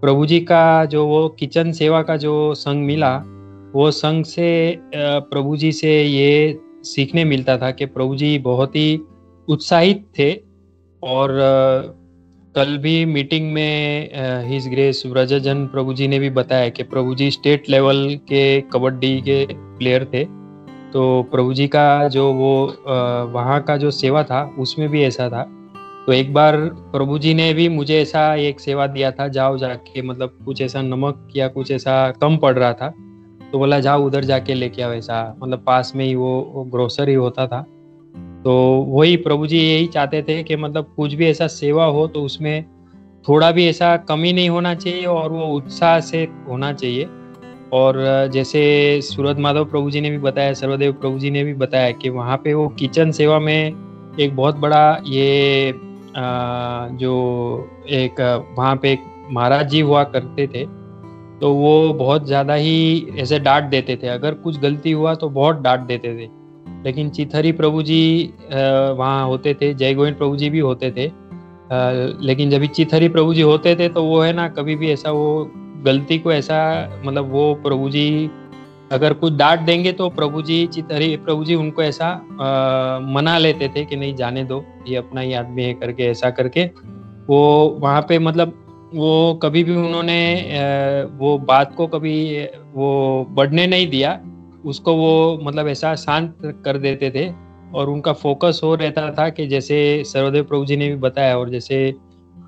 प्रभु जी का जो वो किचन सेवा का जो संग मिला, वो संग से प्रभु जी से ये सीखने मिलता था कि प्रभु जी बहुत ही उत्साहित थे। और कल भी मीटिंग में हिज ग्रेस व्रजजन प्रभु जी ने भी बताया कि प्रभु जी स्टेट लेवल के कबड्डी के प्लेयर थे। तो प्रभु जी का जो वो वहाँ का जो सेवा था उसमें भी ऐसा था। तो एक बार प्रभु जी ने भी मुझे ऐसा एक सेवा दिया था, जाओ जाके मतलब कुछ ऐसा नमक या कुछ ऐसा कम पड़ रहा था, तो बोला जाओ उधर जाके लेके आओ। ऐसा मतलब पास में ही वो ग्रोसरी होता था। तो वही प्रभु जी यही चाहते थे कि मतलब कुछ भी ऐसा सेवा हो तो उसमें थोड़ा भी ऐसा कमी नहीं होना चाहिए और वो उत्साह से होना चाहिए। और जैसे सूरत माधव प्रभु जी ने भी बताया, सर्वदेव प्रभु जी ने भी बताया कि वहाँ पे वो किचन सेवा में एक बहुत बड़ा ये जो एक वहाँ पे एक महाराज जी हुआ करते थे, तो वो बहुत ज़्यादा ही ऐसे डांट देते थे। अगर कुछ गलती हुआ तो बहुत डांट देते थे। लेकिन चिथहरी प्रभु जी वहाँ होते थे, जय गोविंद प्रभु जी भी होते थे। लेकिन जब चिथहरी प्रभु जी होते थे तो वो है ना, कभी भी ऐसा वो गलती को ऐसा मतलब वो प्रभु जी अगर कुछ डांट देंगे तो प्रभु जी चिथहरी प्रभु जी उनको ऐसा मना लेते थे कि नहीं जाने दो, ये अपना ही आदमी है करके, ऐसा करके वो वहाँ पे मतलब वो कभी भी उन्होंने वो बात को कभी वो बढ़ने नहीं दिया, उसको वो मतलब ऐसा शांत कर देते थे और उनका फोकस हो रहता था कि जैसे सर्वदेव प्रभु जी ने भी बताया और जैसे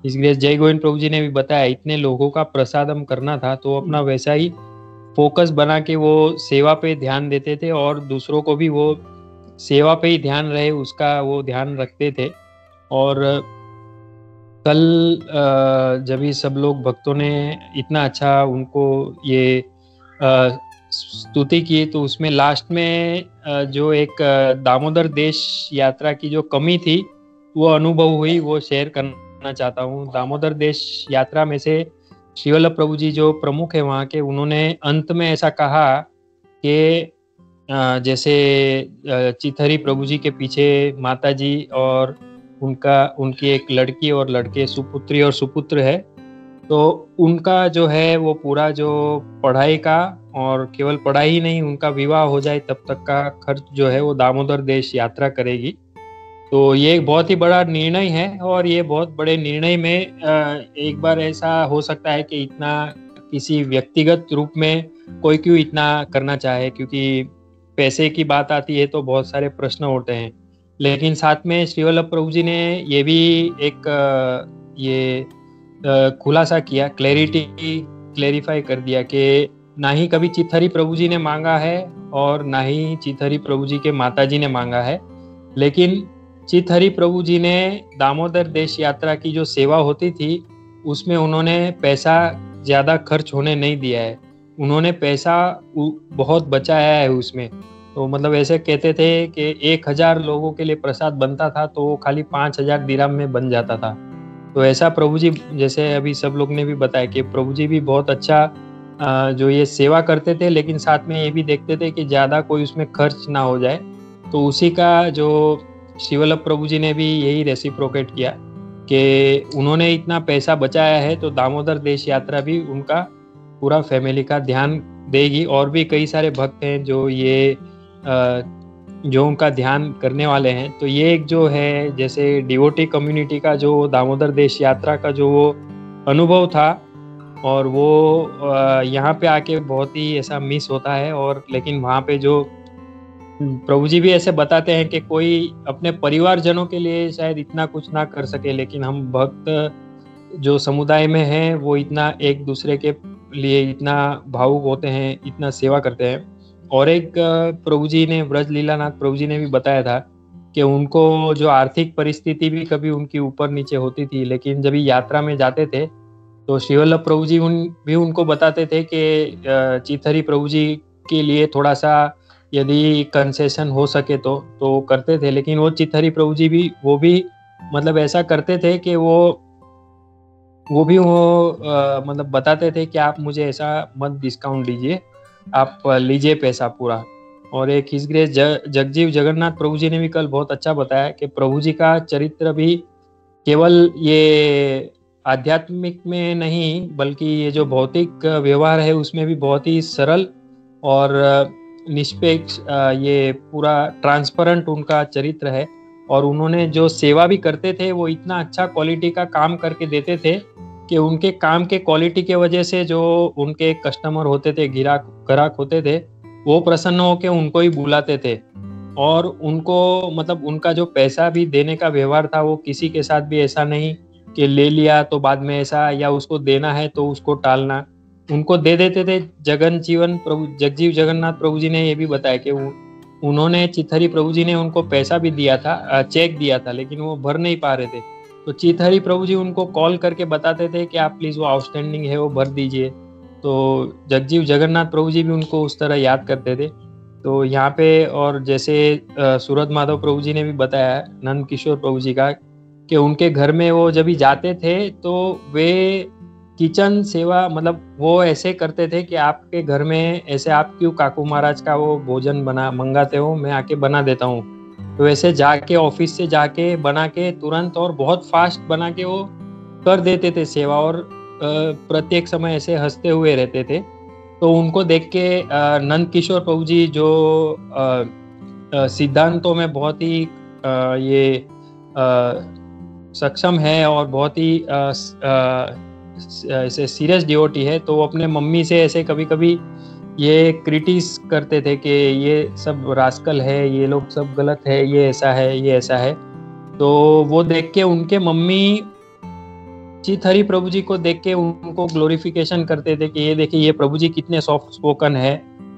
इस ग्रेस जय गोविंद प्रभु जी ने भी बताया, इतने लोगों का प्रसादम करना था तो अपना वैसा ही फोकस बना के वो सेवा पे ध्यान देते थे और दूसरों को भी वो सेवा पे ही ध्यान रहे उसका वो ध्यान रखते थे। और कल जब ही सब लोग भक्तों ने इतना अच्छा उनको ये स्तुति की तो उसमें लास्ट में जो एक दामोदर देश यात्रा की जो कमी थी वो अनुभव हुई, वो शेयर करना चाहता हूँ। दामोदर देश यात्रा में से श्री वल्लभ प्रभु जी जो प्रमुख है वहाँ के, उन्होंने अंत में ऐसा कहा कि जैसे चिथहरी प्रभु जी के पीछे माता जी और उनकी एक लड़की और लड़के सुपुत्री और सुपुत्र है, तो उनका जो है वो पूरा जो पढ़ाई का और केवल पढ़ाई ही नहीं, उनका विवाह हो जाए तब तक का खर्च जो है वो दामोदर देश यात्रा करेगी। तो ये एक बहुत ही बड़ा निर्णय है और ये बहुत बड़े निर्णय में एक बार ऐसा हो सकता है कि इतना किसी व्यक्तिगत रूप में कोई क्यों इतना करना चाहे, क्योंकि पैसे की बात आती है तो बहुत सारे प्रश्न उठते हैं। लेकिन साथ में श्री वल्लभ प्रभु जी ने ये भी एक ये खुलासा किया, क्लेरिफाई कर दिया कि ना ही कभी चिथहरी प्रभु जी ने मांगा है और ना ही चिथहरी प्रभु जी के माता जी ने मांगा है, लेकिन चिथहरी प्रभु जी ने दामोदर देश यात्रा की जो सेवा होती थी उसमें उन्होंने पैसा ज़्यादा खर्च होने नहीं दिया है, उन्होंने पैसा बहुत बचाया है उसमें। तो मतलब ऐसे कहते थे कि 1000 लोगों के लिए प्रसाद बनता था तो वो खाली 5000 दिरहम में बन जाता था। तो ऐसा प्रभु जी, जैसे अभी सब लोग ने भी बताया कि प्रभु जी भी बहुत अच्छा जो ये सेवा करते थे, लेकिन साथ में ये भी देखते थे कि ज़्यादा कोई उसमें खर्च ना हो जाए। तो उसी का जो श्री वल्लभ प्रभु जी ने भी यही रेसिप्रोकेट किया कि उन्होंने इतना पैसा बचाया है तो दामोदर देश यात्रा भी उनका पूरा फैमिली का ध्यान देगी। और भी कई सारे भक्त हैं जो ये जो उनका ध्यान करने वाले हैं। तो ये एक जो है जैसे डिवोटी कम्युनिटी का जो दामोदर देश यात्रा का जो वो अनुभव था और वो यहाँ पे आके बहुत ही ऐसा मिस होता है। और लेकिन वहाँ पे जो प्रभु जी भी ऐसे बताते हैं कि कोई अपने परिवारजनों के लिए शायद इतना कुछ ना कर सके, लेकिन हम भक्त जो समुदाय में हैं वो इतना एक दूसरे के लिए इतना भावुक होते हैं, इतना सेवा करते हैं। और एक प्रभु जी ने, ब्रज लीलानाथ प्रभु जी ने भी बताया था कि उनको जो आर्थिक परिस्थिति भी कभी उनकी ऊपर नीचे होती थी, लेकिन जब यात्रा में जाते थे तो श्री वल्लभ प्रभु जी भी उनको बताते थे कि चिथहरी प्रभु जी के लिए थोड़ा सा यदि कंसेशन हो सके तो करते थे। लेकिन वो चिथहरी प्रभु जी भी वो भी मतलब ऐसा करते थे कि वो भी मतलब बताते थे कि आप मुझे ऐसा मत डिस्काउंट दीजिए, आप लीजिए पैसा पूरा। और एक हिज ग्रेस जगजीव जगन्नाथ प्रभु जी ने भी कल बहुत अच्छा बताया कि प्रभु जी का चरित्र भी केवल ये आध्यात्मिक में नहीं बल्कि ये जो भौतिक व्यवहार है उसमें भी बहुत ही सरल और निष्पक्ष, ये पूरा ट्रांसपेरेंट उनका चरित्र है। और उन्होंने जो सेवा भी करते थे वो इतना अच्छा क्वालिटी का काम करके देते थे कि उनके काम के क्वालिटी के वजह से जो उनके कस्टमर होते थे, ग्राहक होते थे, वो प्रसन्न होकर उनको ही बुलाते थे। और उनको मतलब उनका जो पैसा भी देने का व्यवहार था वो किसी के साथ भी ऐसा नहीं कि ले लिया तो बाद में ऐसा, या उसको देना है तो उसको टालना, उनको दे देते थे। जगजीव जगन्नाथ प्रभु जी ने ये भी बताया कि उन्होंने चिथहरी प्रभु जी ने उनको पैसा भी दिया था, चेक दिया था, लेकिन वो भर नहीं पा रहे थे। तो चिथहरी प्रभु जी उनको कॉल करके बताते थे कि आप प्लीज वो आउटस्टैंडिंग है वो भर दीजिए। तो जगजीव जगन्नाथ प्रभु जी भी उनको उस तरह याद करते थे। तो यहाँ पे और जैसे सूरत माधव प्रभु जी ने भी बताया नंद किशोर प्रभु जी का कि उनके घर में वो जब भी जाते थे तो वे किचन सेवा मतलब वो ऐसे करते थे कि आपके घर में ऐसे आप क्यों काकू महाराज का वो भोजन मंगाते हो, मैं आके बना देता हूँ। तो ऐसे जाके ऑफिस से जाके बना के तुरंत और बहुत फास्ट बना के वो कर देते थे सेवा, और प्रत्येक समय ऐसे हंसते हुए रहते थे। तो उनको देख के नंद किशोर प्रभु जी जो सिद्धांतों में बहुत ही ये सक्षम है और बहुत ही ऐसे सीरियस डिवोटी है, तो वो अपने मम्मी से ऐसे कभी कभी ये क्रिटिस करते थे कि ये सब रास्कल है, ये लोग सब गलत है, ये ऐसा है, ये ऐसा है। तो वो देख के उनके मम्मी चित्तहरी प्रभु जी को देख के उनको ग्लोरिफिकेशन करते थे कि ये देखिए ये प्रभु जी कितने सॉफ्ट स्पोकन है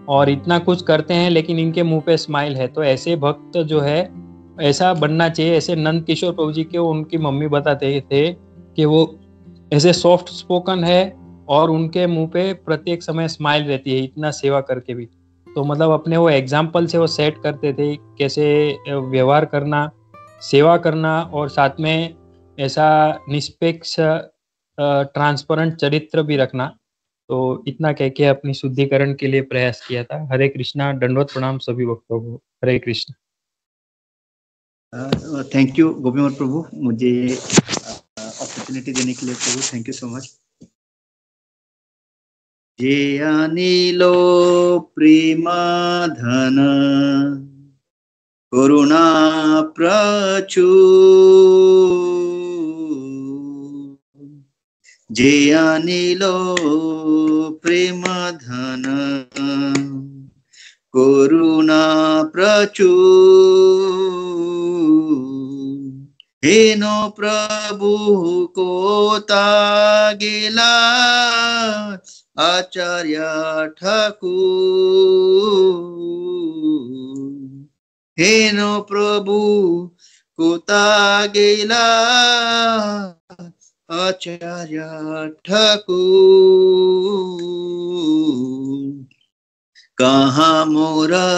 और इतना कुछ करते हैं लेकिन इनके मुंह पे स्माइल है। तो ऐसे भक्त जो है ऐसा बनना चाहिए। ऐसे नंद किशोर प्रभु जी के उनकी मम्मी बताते थे कि वो ऐसे सॉफ्ट स्पोकन है और उनके मुंह पे प्रत्येक समय स्माइल रहती है, इतना सेवा करके भी। तो मतलब अपने वो एग्जाम्पल से वो सेट करते थे कैसे व्यवहार करना, सेवा करना और साथ में ऐसा निष्पक्ष ट्रांसपेरेंट चरित्र भी रखना। तो इतना कह के अपनी शुद्धिकरण के लिए प्रयास किया था। हरे कृष्णा, दंडवत प्रणाम सभी भक्तों को। हरे कृष्ण। थैंक यू गोपीनाथ प्रभु, मुझे अपॉर्चुनिटी देने के लिए प्रभु, थैंक यू सो मच। जे अनिलो प्रेमाधन करुणा प्रचुर, जे अनिलो प्रेमाधन करुणा प्रचुर, हेनो प्रभु को गेला आचार्य ठाकुर, हेनो प्रभु को गेला आचार्य ठाकुर, कहाँ मोरा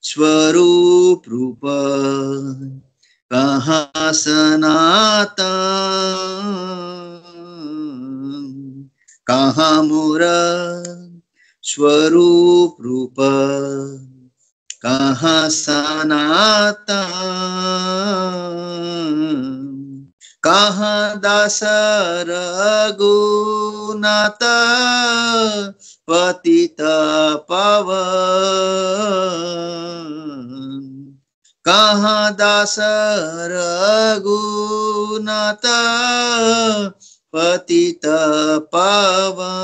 स्वरूप रूप, कहाँ सनातन, कहाँ मोरा स्वरूप रूप, कहाँ सनातन, कहाँ दास रघुनाथ पतित पावन, कहाँ दास रघुनाथ पतित पावन,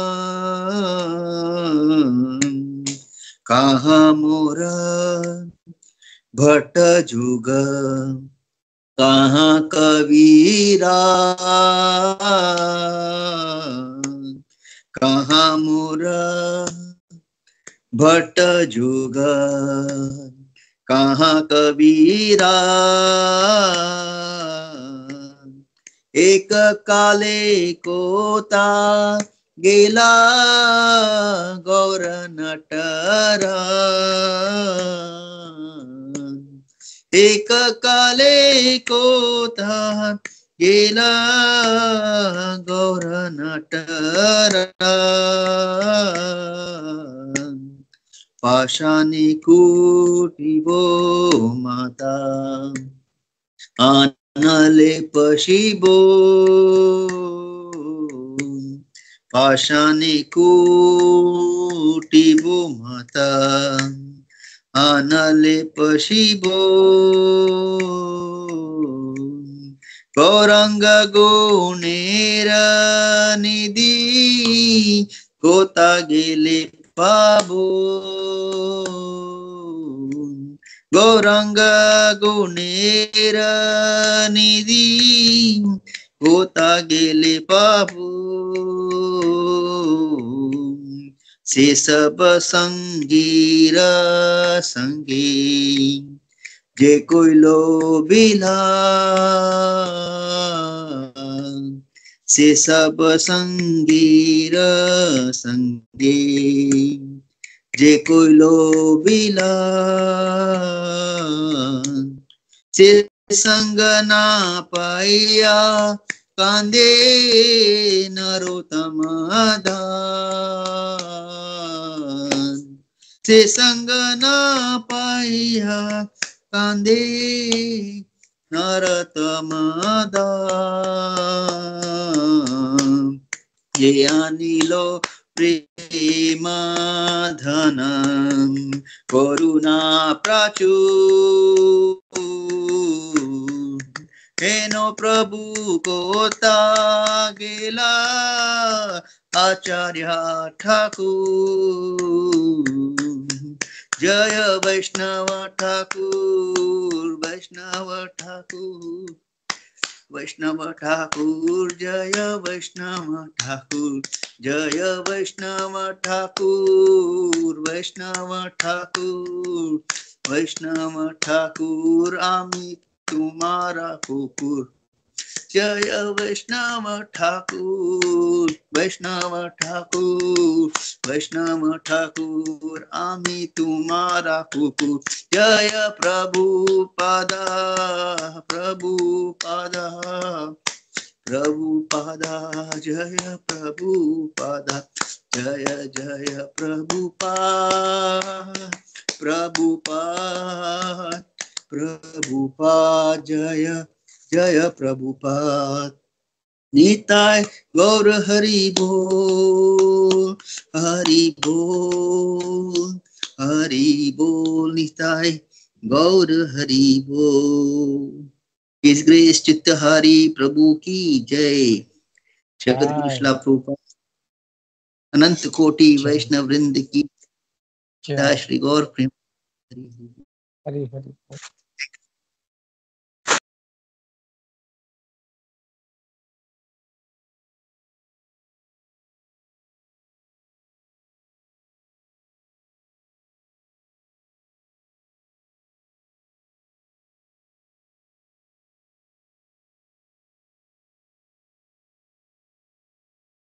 कहाँ मोरा भट्ट जुग, कहाँ कबीरा, कहाँ मोरा भट्ट जुग, कहाँ कबीरा, एक काले कोता गेला गौर नटरा, एक काले कोता गेला गौर नटरा, पाषाणी कुटिबो माता आनले पशिबो, पाषाणी कुटिबो माता आनले पशिबो, गौरंग गुणेर निधि कोता गेले पाबो, गौरंग गुणेर निधि कोता गेले पाबो, से सब संगीर संगी जे कोई लोभिला, से सब संगीर संगी जे कोई लोभिला, से संग ना पाइया कांदे नरोत्तम दान, से संग ना पाइया कांदे नरोत्तम दान, ये अनिलो प्रेमाधनं करुणा प्रचुर, हेनो प्रभु को गेला आचार्य ठाकुर जय वैष्णव ठाकुर वैष्णव ठाकुर वैष्णव ठाकुर जय वैष्णव ठाकुर जय वैष्णव ठाकुर वैष्णव ठाकुर वैष्णव ठाकुर आम्ही तुम्हारा कुकुर जय वैष्णव ठाकुर वैष्णव ठाकुर वैष्णव ठाकुर आम्ही तुम्हारा कुकुर जय प्रभुपादा प्रभुपादा प्रभुपादा जय प्रभुपादा जय जय प्रभुपाद प्रभुपाद प्रभुपाद जय जय प्रभुपाद निताय गौर हरि बोल निताय गौर हरि बोल His Grace चित्तहारी प्रभु की जय जगतगुरु श्रील प्रभुपाद अनंत कोटि वैष्णव वृंद की जय श्री गौर प्रेम हरि हरि।